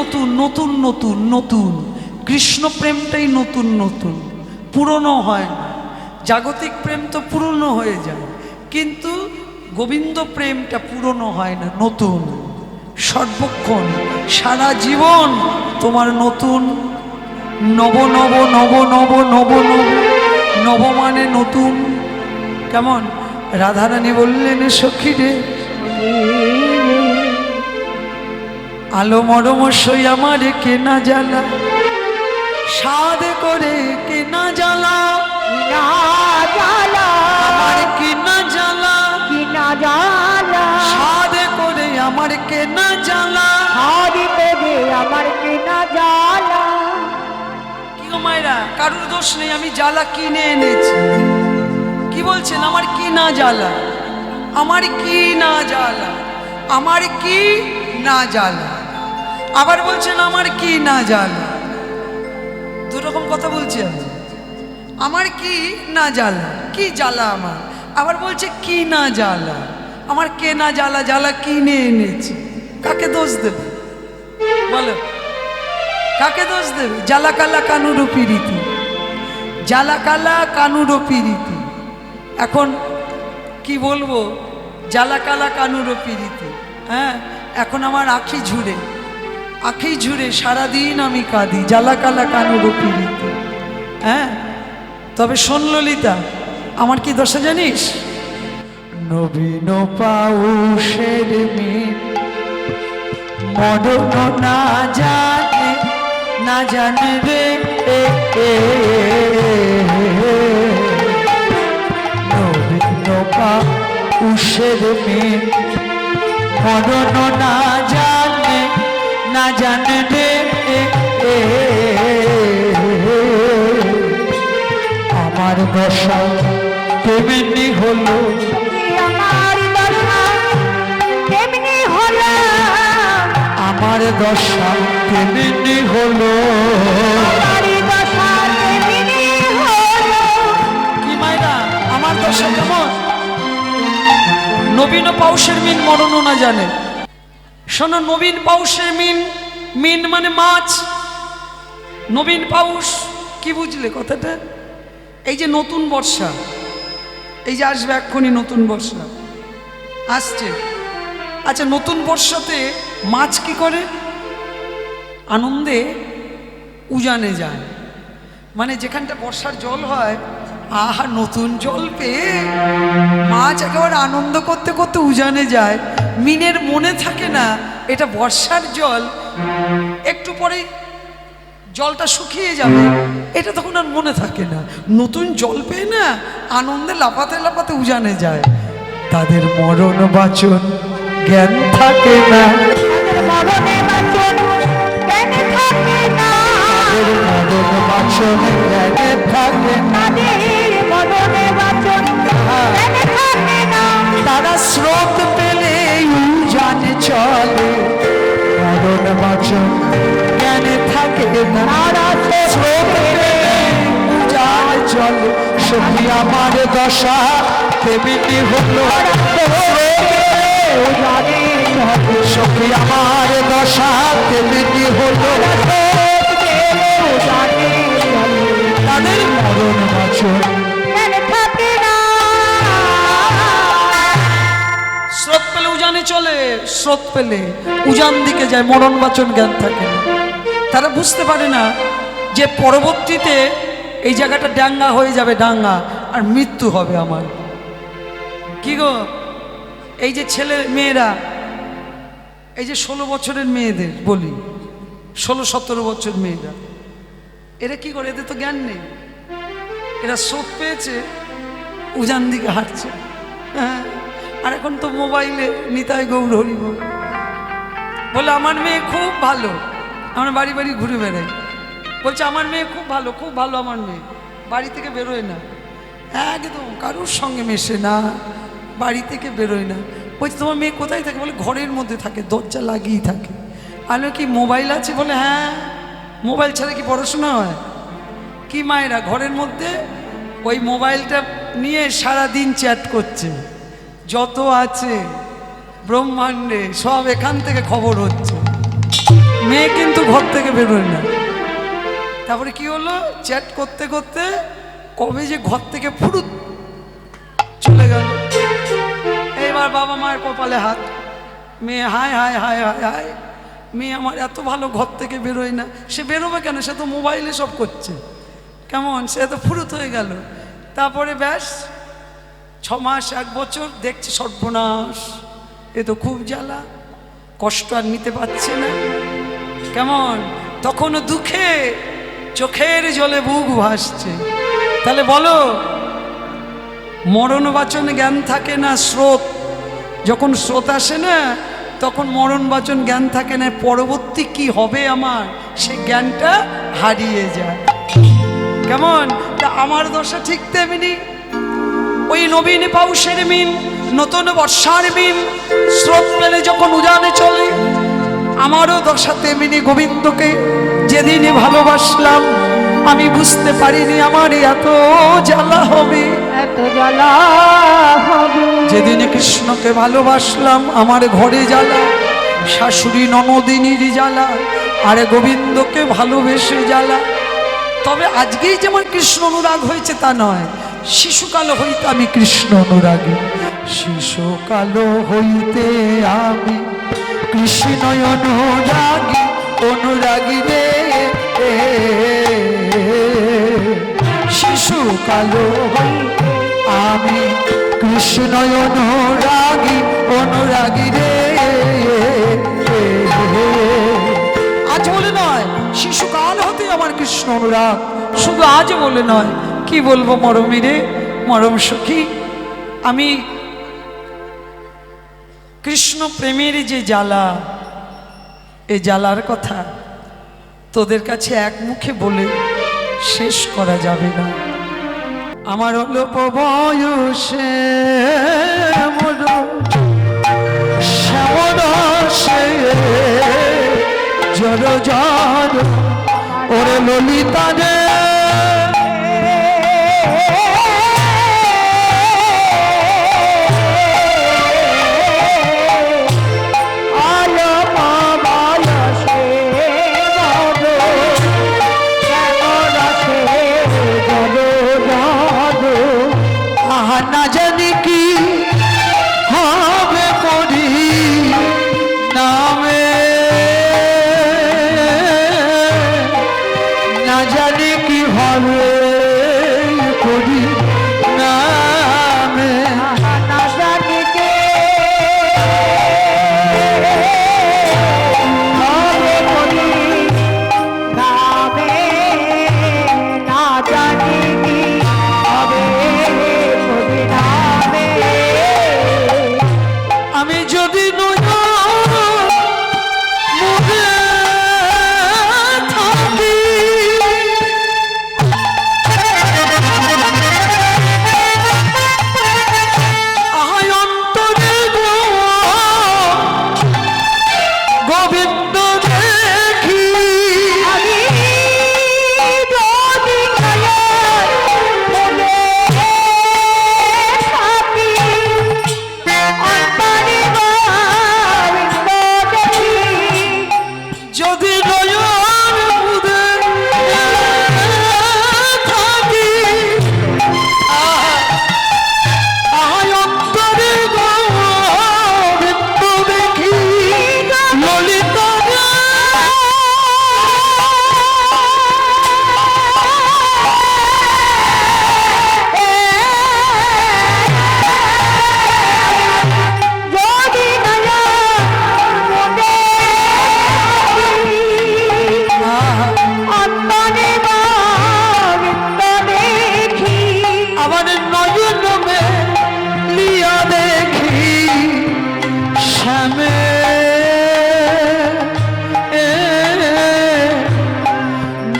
নতুন নতুন নতুন নতুন। কৃষ্ণ প্রেমটাই নতুন নতুন, পুরনো হয় না। জাগতিক প্রেম তো পুরনো হয়ে যায়, কিন্তু গোবিন্দ প্রেমটা পুরনো হয় না, নতুন। সর্বক্ষণ সারা জীবন তোমার নতুন। নব নব নব নব নব নব, নব মানে নতুন। কেমন? রাধারানী বললেন সখী রে আলো মরম সই আমার কেনা জ্বালা, সাদ করে কেনা জ্বালা, আমার কেনা জ্বালা, সাদ করে আমার কেনা জ্বালা, আমার কেনা জ্বালা। কি গো মায়েরা, কারুর দোষ নেই, আমি জ্বালা কিনে এনেছি। কি বলছেন? আমার কি না জ্বালা, আমার কি না জ্বালা, আমার কি না জ্বালা। আবার বলছেন আমার কি না জ্বালা। দুরকম কথা বলছেন। আমার কি না জ্বালা, কি জ্বালা আমার। আবার বলছে কি না জ্বালা, আমার কে না জ্বালা, জ্বালা কিনে এনেছি। কাকে দোষ দেবে বলো? কাকে দোষ দেবে? জালাকালা কানুরো পিরিতি, জালাকালা কানুরো পিরিতি। এখন কি বলবো, জালাকালা কানুরো পিরিতি। হ্যাঁ, এখন আমার আখি ঝুরে, আখি ঝুরে সারাদিন আমি কাঁদি, জালাকালা কানুরো পিরিতি। হ্যাঁ, তবে শোন ললিতা, আমার কি দশা জানিস? নবীন পাউষের মিন মরণ না জানে, না জানে রে নবীন পাউষের মিন মরণ না জানে, না জানে রে আমার দশা তেমনি হলো, আমার দশা তেমনি হলো, আমার দশা তেমনি হলো। আমার দশা তেমনি হলো। কি মায়েরা, আমার দশা কেমন? নবীন পাউষের মিন মরণ না জানে। শোনো, নবীন পাউষের মিন, মিন মানে মাছ, নবীন পাউষ কি বুঝলে কথাটা? এই যে নতুন বর্ষা, এই যে আসবে এক্ষুনি নতুন বর্ষা আসছে। আচ্ছা, নতুন বর্ষাতে মাছ কি করে? আনন্দে উজানে যায়। মানে যেখানটা বর্ষার জল হয়, আহা নতুন জল পেয়ে মাছ একেবারে আনন্দ করতে করতে উজানে যায়। মিনের মনে থাকে না এটা বর্ষার জল, একটু পরেই জলটা শুকিয়ে যাবে, এটা তখন আর মনে থাকে না। নতুন জল পেয়ে না আনন্দে লাফাতে লাফাতে উজানে যায়। তাদের মরণ বাচন জ্ঞান থাকে না, মরণে বাঁচন জ্ঞান থাকে না, তাদের মরণ বাচন জ্ঞান থাকে না, তাদের মরণে বাঁচন জ্ঞান থাকে না। তারা স্রোত পেলে উজানে চলে, মরণ বাচন জ্ঞানে থাকে না, তারা স্রোত পেলে উজানে চলে। সত্যি আমার দশা তেমনি হলো, সত্যি আমার দশা তেমনি হলো। তাদের মরণ বাচন জ্ঞান থাকে না। স্রোত পেলে উজানে চলে, স্রোত পেলে উজান দিকে যায়, মরণ বাচন জ্ঞান থাকে না। তারা বুঝতে পারে না যে পরবর্তীতে এই জায়গাটা ডাঙ্গা হয়ে যাবে, ডাঙ্গা, আর মৃত্যু হবে আমার। কি গো, এই যে ছেলে মেয়েরা, এই যে 16 বছরের মেয়েদের বলি, 16-17 বছর মেয়েরা, এরা কি করে? এদের তো জ্ঞান নেই, এরা স্রোত পেয়েছে, উজান দিকে হাঁটছে। হ্যাঁ, আর এখন তো মোবাইলে নিতাই গৌর হরি বল বলে আমার মেয়ে খুব ভালো, আমরা বাড়ি বাড়ি ঘুরে বেড়াই, বলছে আমার মেয়ে খুব ভালো, খুব ভালো, আমার মেয়ে বাড়ি থেকে বেরোয় না, একদম কারোর সঙ্গে মেশে না, বাড়ি থেকে বেরোয় না। বলছে তোমার মেয়ে কোথায় থাকে? বলে ঘরের মধ্যে থাকে, দরজা লাগিয়েই থাকে। আমি কি মোবাইল আছে? বলে হ্যাঁ, মোবাইল ছাড়া কি পড়াশোনা হয়? কি মায়েরা ঘরের মধ্যে ওই মোবাইলটা নিয়ে সারা দিন চ্যাট করছে, যত আছে ব্রহ্মাণ্ডে সব এখান থেকে খবর হচ্ছে, মেয়ে কিন্তু ঘর থেকে বেরোয় না। তারপরে কি হলো, চ্যাট করতে করতে কবে যে ঘর থেকে ফুরুত চলে গেল। এইবার বাবা মায়ের কপালে হাত, মেয়ে হায় হায় হায় হায় হায়, মেয়ে আমার এত ভালো, ঘর থেকে বেরোয় না। সে বেরোবে কেন? সে তো মোবাইলে সব করছে, কেমন সে তো ফুরুত হয়ে গেল। তারপরে ব্যাস 6 মাস 1 বছর দেখছি সর্বনাশ, এ তো খুব জ্বালা, কষ্ট আর নিতে পারছে না। কেমন তখনও দুঃখে চোখের জলে বুক ভাসছে। তাহলে বলো, মরণ বাচন জ্ঞান থাকে না, স্রোত যখন স্রোত আসে না তখন মরণ বাচন জ্ঞান থাকে না, পরবর্তী কি হবে আমার সে জ্ঞানটা হারিয়ে যায়। কেমন? তা আমার দশা ঠিক তেমনি, ওই নবীন পাউষের মিন, নতুন বর্ষার মিন, স্রোত পেলে যখন উজানে চলে, আমারও দশা তেমনি। গোবিন্দকে যেদিনই ভালোবাসলাম আমি বুঝতে পারিনি আমার এত জ্বালা হবে, এত জ্বালা হবে। যেদিনে কৃষ্ণকে ভালোবাসলাম আমার ঘরে জ্বালা, শাশুড়ি ননদিনীর জ্বালা, আরে গোবিন্দকে ভালোবেসে জ্বালা। তবে আজকেই যে আমার কৃষ্ণ অনুরাগ হয়েছে তা নয়, শিশুকাল হইতে আমি কৃষ্ণ অনুরাগী। শিশুকাল হইতে আমি কৃষ্ণ অনুরাগী, অনুরাগী রে। শিশুকাল হইতে আমি কৃষ্ণ অনুরাগী, অনুরাগী রে। আজ বলে নয়, শিশুকাল হতে আমার কৃষ্ণ অনুরাগ। শুধু আজ বলে নয়, কি বলবো মরমিরে, মরম সখী, আমি কৃষ্ণ প্রেমের যে জ্বালা, এই জ্বালার কথা তোদের কাছে এক মুখে বলে শেষ করা যাবে না। আমার অল্প বয়সে শ্যামরসে জর জর ওরে ললিতা রে। না জানি কি হবে করি নামে, না জানি কি হবে করি নামে, না জানি কে হবে করি নামে, না জানি কি হবে করি নামে। আমি যদি নয়া মুখে থাকি, আহায় অন্তরে গো গোবিন্দ দেখি। আমি যদি নয়ন মুদে থাকি, অন্তরে গোবিন্দ দেখি। যদি নয়ন মুদে থাকি, আহায় অন্তরে গোবিন্দ দেখি। ললিতা রে, যদি নয়ন মুদে অন্তরে গোবিন্দ দেখি। আমার নয়ন মেলিয়া দেখি শ্যামে,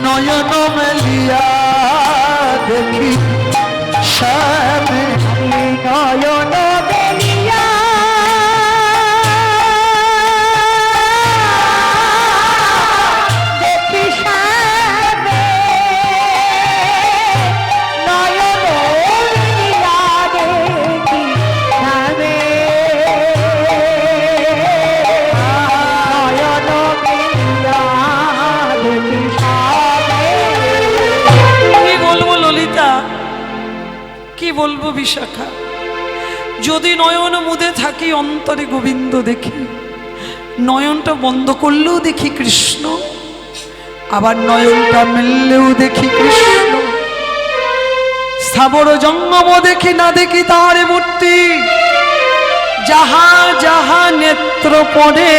নয়ন মেলিয়া দেখি শ্যামে। নয়ন বেলিয়া দেখি শ্যামে, নয়ন বেলিয়া দেখি শ্যামে, নয়ন বেলিয়া দেখি শ্যামে। কি বলবো ললিতা, কি বলবো বিশাখা, যদি নয়ন মুদে থাকি অন্তরে গোবিন্দ দেখি। নয়নটা বন্ধ করলেও দেখি কৃষ্ণ, আবার নয়নটা মেললেও দেখি কৃষ্ণ। স্থাবর জঙ্গম দেখি না দেখি তার মূর্তি, যাহা যাহা নেত্র পড়ে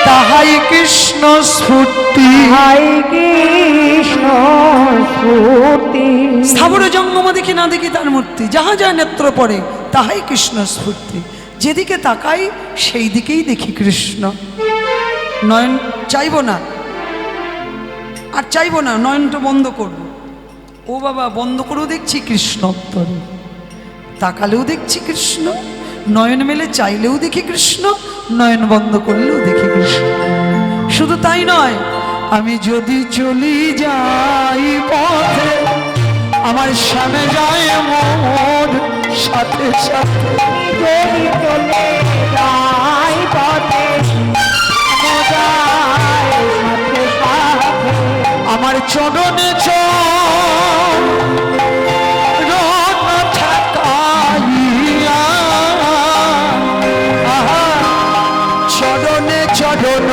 তাহাই কৃষ্ণ স্ফূর্তি। হাই কৃষ্ণ স্ফূর্তি। স্থাবর জঙ্গম দেখি না দেখি তার মূর্তি, যাহা যা নেত্র পড়ে তাহাই কৃষ্ণ স্ফূর্তি। যেদিকে তাকাই সেই দিকেই দেখি কৃষ্ণ। নয়ন চাইবো না, আর চাইবো না নয়নটা বন্ধ করব। ও বাবা, বন্ধ করেও দেখছি কৃষ্ণ অন্তরে, তাকালেও দেখছি কৃষ্ণ, নয়ন মেলে চাইলেও দেখি কৃষ্ণ, নয়ন বন্ধ করলেও দেখি কৃষ্ণ। শুধু তাই নয়, আমি যদি চলি যাই পথে, আমার সামনে যায় মোর সাথে সাথে। যদি চলে যাই পথে, যায় চরণে চরণ ঠেকাইয়া আহা চরণে চরণ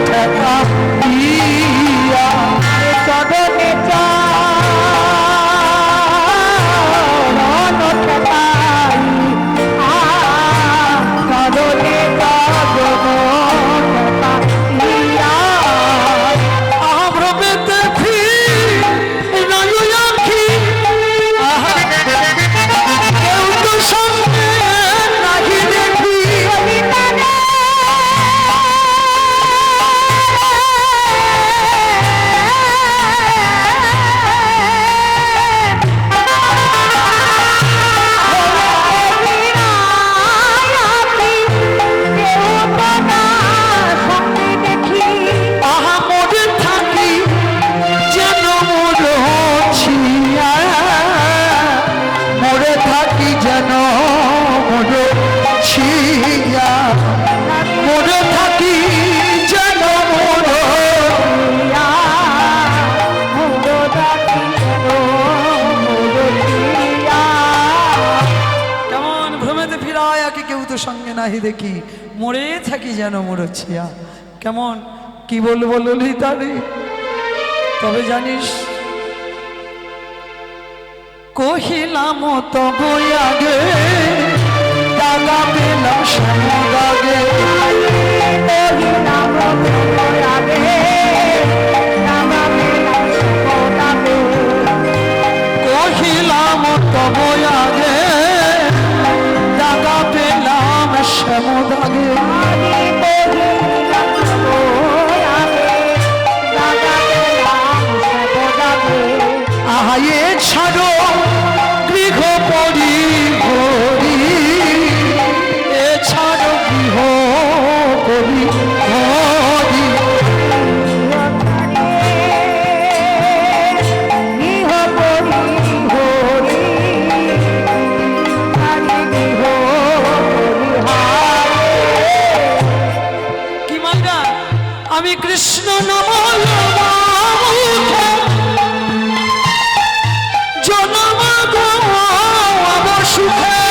ঠেকাইয়া চরণে চরণ ঠেকাই চরণে চরণ ঠেকাইয়া আভ্রমেতে নয়নাখি আহা কেউ তো সঙ্গে নাহি দেখি আহা মরে থাকি যেন মরছিয়া মরে থাকি যেন মরছিয়া মরে থাকি যেন কেমন ভ্রমেতে ফিরায় আকে কেউ তো সঙ্গে নাহি দেখি মরে থাকি যেন মরছিয়া কেমন কি বলবো ললিতা রে তবে জানিস কহিলাম তব আগে দাগা পেলাম শ্যামদাগে কহিলাম তব আগে দাগা পেলাম শ্যামদাগে আহায়ে ছাড়ো গৃহ পরি হরি এ ছাড়ো গৃহ পরি হরি কি মাইনা আমি কৃষ্ণ নাম জনম গো আমার সুখে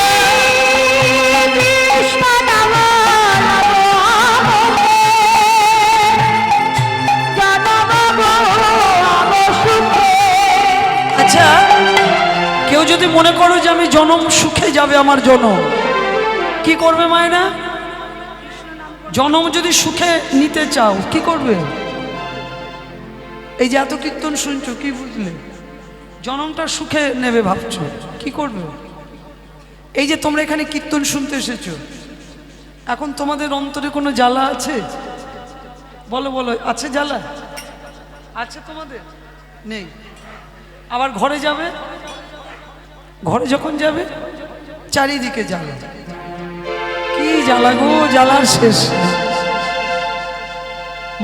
আচ্ছা কেউ যদি মনে করো যে আমি জনম সুখে যাবে আমার জনম কি করবে মায়েরা জনম যদি সুখে নিতে চাও কি করবে এই যে এত কীর্তন শুনছো কি বুঝলে জনমটা সুখে নেবে ভাবছো কি করবে এই যে তোমরা এখানে কীর্তন শুনতে এসেছো এখন তোমাদের অন্তরে কোনো জ্বালা আছে বলো বলো আছে জ্বালা আছে তোমাদের নেই আবার ঘরে যাবে ঘরে যখন যাবে চারিদিকে জ্বালা কি জ্বালা গো জ্বালার শেষ নেই।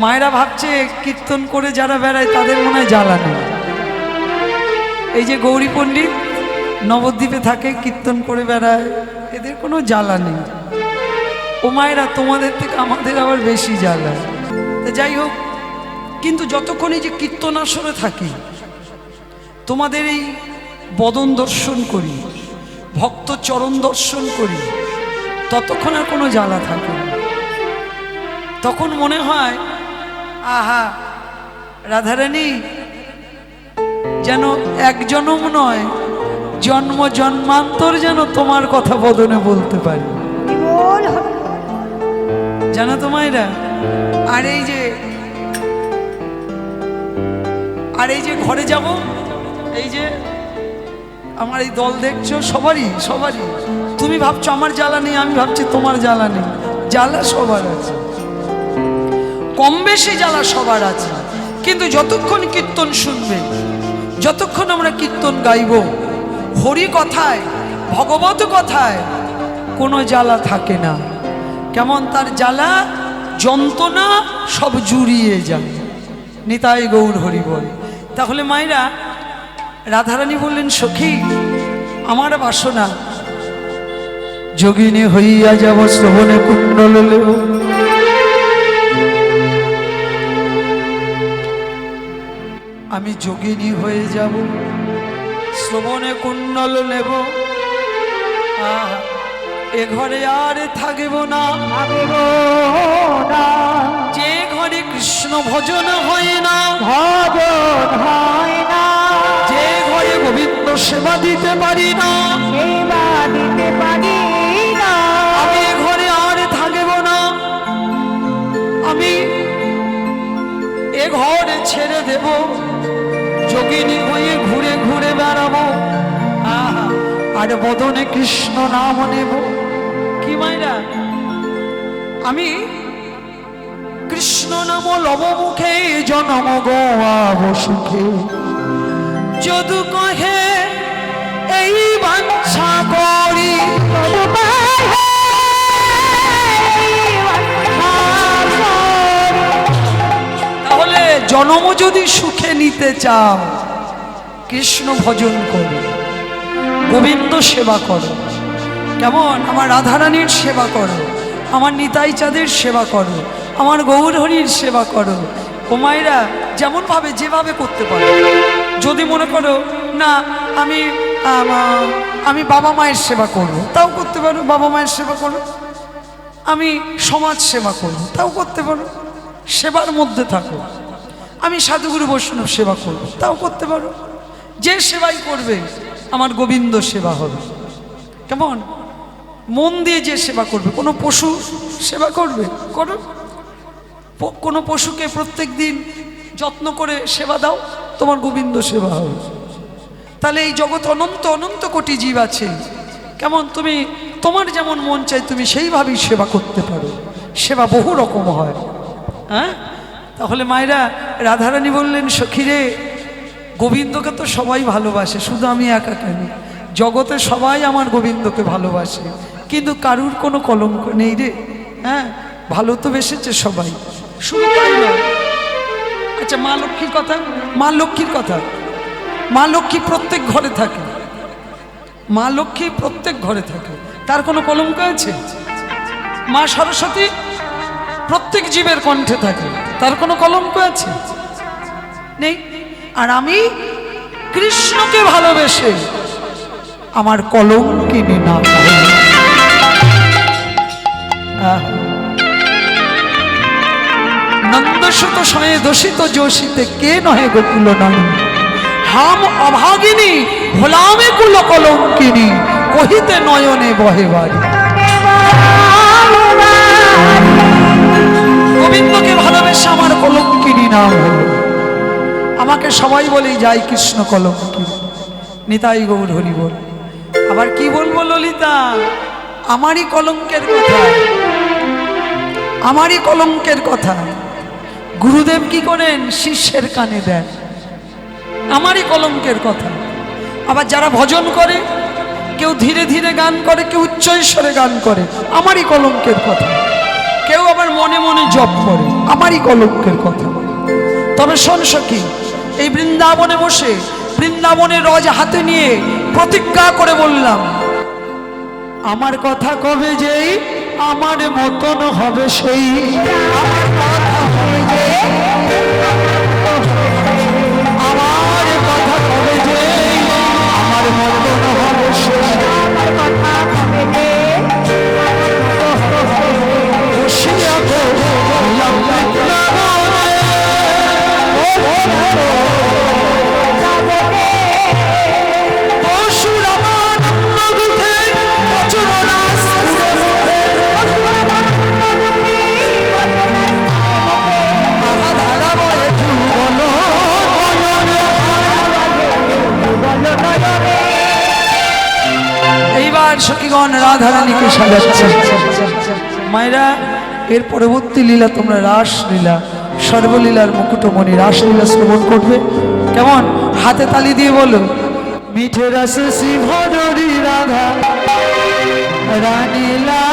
মায়েরা ভাবছে কীর্তন করে যারা বেড়ায় তাদের মনে হয় জ্বালা নেই এই যে গৌরী পণ্ডিত নবদ্বীপে থাকে কীর্তন করে বেড়ায় এদের কোনো জ্বালা নেই ও মায়েরা তোমাদের থেকে আমাদের আবার বেশি জ্বালা তা যাই হোক কিন্তু যতক্ষণ এই যে কীর্তন আসরে থাকি তোমাদের এই বদন দর্শন করি ভক্ত চরণ দর্শন করি ততক্ষণ আর কোনো জ্বালা থাকে না তখন মনে হয় আহা রাধারানী যেন এক জনম নয় জন্ম জন্মান্তর যেন তোমার কথা বদনে বলতে পারি জানো তো মায়েরা আর এই যে ঘরে যাব এই যে আমার এই দল দেখছো সবারই তুমি ভাবছো আমার জ্বালা নেই আমি ভাবছি তোমার জ্বালা নেই জ্বালা সবার আছে কম বেশি জ্বালা সবার আছে কিন্তু যতক্ষণ কীর্তন শুনবে যতক্ষণ আমরা কীর্তন গাইব হরি কথায় ভগবত কথায় কোনো জ্বালা থাকে না কেমন তার জ্বালা যন্ত্রণা সব জুড়িয়ে যায় নিতাই গৌর হরি বল তাহলে মায়েরা রাধারানী বললেন সখী আমার বাসনা যোগিনী হইয়া যাব শ্রবণে কুণ্ডল লেব আমি যোগিনী হয়ে যাব, শ্রবণে কুণ্ডল নেব, এ ঘরে আর থাকিব না। যে ঘরে কৃষ্ণ ভজন হয় না, ভজন হয় না, যে ঘরে গোবিন্দ সেবা দিতে পারি না, সেবা দিতে পারি না, আমি এ ঘরে আর থাকিব না। আমি এ ঘরে ছেড়ে দেব, যোগিনী হয়ে ঘুরে ঘুরে বেড়াবো, আর বদনে কৃষ্ণ নাম নেব। কি মাইরা, আমি কৃষ্ণ নাম লব মুখে জনম গোয়াব সুখে, যদু কহে এই বাঞ্ছা করি, তাহলে জনম যদি সুখে নিতে চাও, কৃষ্ণ ভজন করো, গোবিন্দ সেবা করো। কেমন? আমার রাধারানীর সেবা করো, আমার নিতাই চাঁদের সেবা করো, আমার গৌরহরির সেবা করো। ও মায়েরা যেমন ভাবে যেভাবে করতে পারো। যদি মনে করো না আমি বাবা মায়ের সেবা করব, তাও করতে পারো, বাবা মায়ের সেবা করো। আমি সমাজ সেবা করব, তাও করতে পারো, সেবার মধ্যে থাকো। আমি সাধুগুরু বৈষ্ণব সেবা করব, তাও করতে পারো। যে সেবাই করবে আমার গোবিন্দ সেবা হবে। কেমন? মন দিয়ে যে সেবা করবে। কোনো পশু সেবা করবে, করো। কোনো পশুকে প্রত্যেক দিন যত্ন করে সেবা দাও, তোমার গোবিন্দ সেবা হবে। তাহলে এই জগৎ অনন্ত অনন্ত কোটি জীব আছে। কেমন? তুমি তোমার যেমন মন চাই তুমি সেইভাবেই সেবা করতে পারো। সেবা বহু রকম হয়। হ্যাঁ, তাহলে মায়েরা রাধারানী বললেন, সখীরে গোবিন্দকে তো সবাই ভালোবাসে, শুধু আমি একা কেন? জগতে সবাই আমার গোবিন্দকে ভালোবাসে, কিন্তু কারুর কোনো কলঙ্ক নেই রে। হ্যাঁ, ভালো তো বেসেছে সবাই, শুধু তাই নয়। আচ্ছা, মা লক্ষ্মীর কথা, মা লক্ষ্মীর কথা। মা লক্ষ্মী প্রত্যেক ঘরে থাকে, মা লক্ষ্মী প্রত্যেক ঘরে থাকে, তার কোনো কলঙ্ক আছে? মা সরস্বতী প্রত্যেক জীবের কণ্ঠে থাকে, তার কোনো কলঙ্ক আছে? নেই। আর আমি কৃষ্ণকে ভালোবেসে আমার কলঙ্কিনী নাম। নন্দসুত সয়ে দোষিত যোষিতে কে নহে গোকুল নামী, হাম অভাগিনী ভোলামে কুল কলঙ্কিনী, কহিতে নয়নে বহে বাড়ি। গোবিন্দকে ভালোবেসে আমার কলঙ্কিনী নাম হলো। আমাকে সবাই বলেই যাই কৃষ্ণ কলঙ্কিনী। নিতাই গৌর হরি বল। আবার কি বলবো ললিতা, আমারই কলঙ্কের কথা, আমারই কলঙ্কের কথা। গুরুদেব কি করেন? শিষ্যের কানে দেন, আমারই কলঙ্কের কথা। আবার যারা ভজন করে, কেউ ধীরে ধীরে গান করে, কেউ উচ্চৈস্বরে গান করে, আমারই কলঙ্কের কথা। কেউ আবার মনে মনে জপ করে, আমারই কলঙ্কের কথা। তবে শোন সখী, এই বৃন্দাবনে বসে বৃন্দাবনের রজ হাতে নিয়ে প্রতিজ্ঞা করে বললাম, আমার কথা কবে যেই আমার মতন হবে সেই, আমার কথা কবে যেই, আমার কথা কবে যেই আমার মতন হবে সেই, আমার কথা কবে যেই বসিয়া গো এইবার সখীগণ রাধারানীকে সাজাচ্ছে। মায়েরা, এর পরবর্তী লীলা তোমরা রাস লীলা, সর্বলীলার মুকুটমণি রাসলীলা শ্রবণ করবে। কেমন? হাতে তালি দিয়ে বলো, মিঠে রসে শ্রী ভজরি রাধা রানীলা।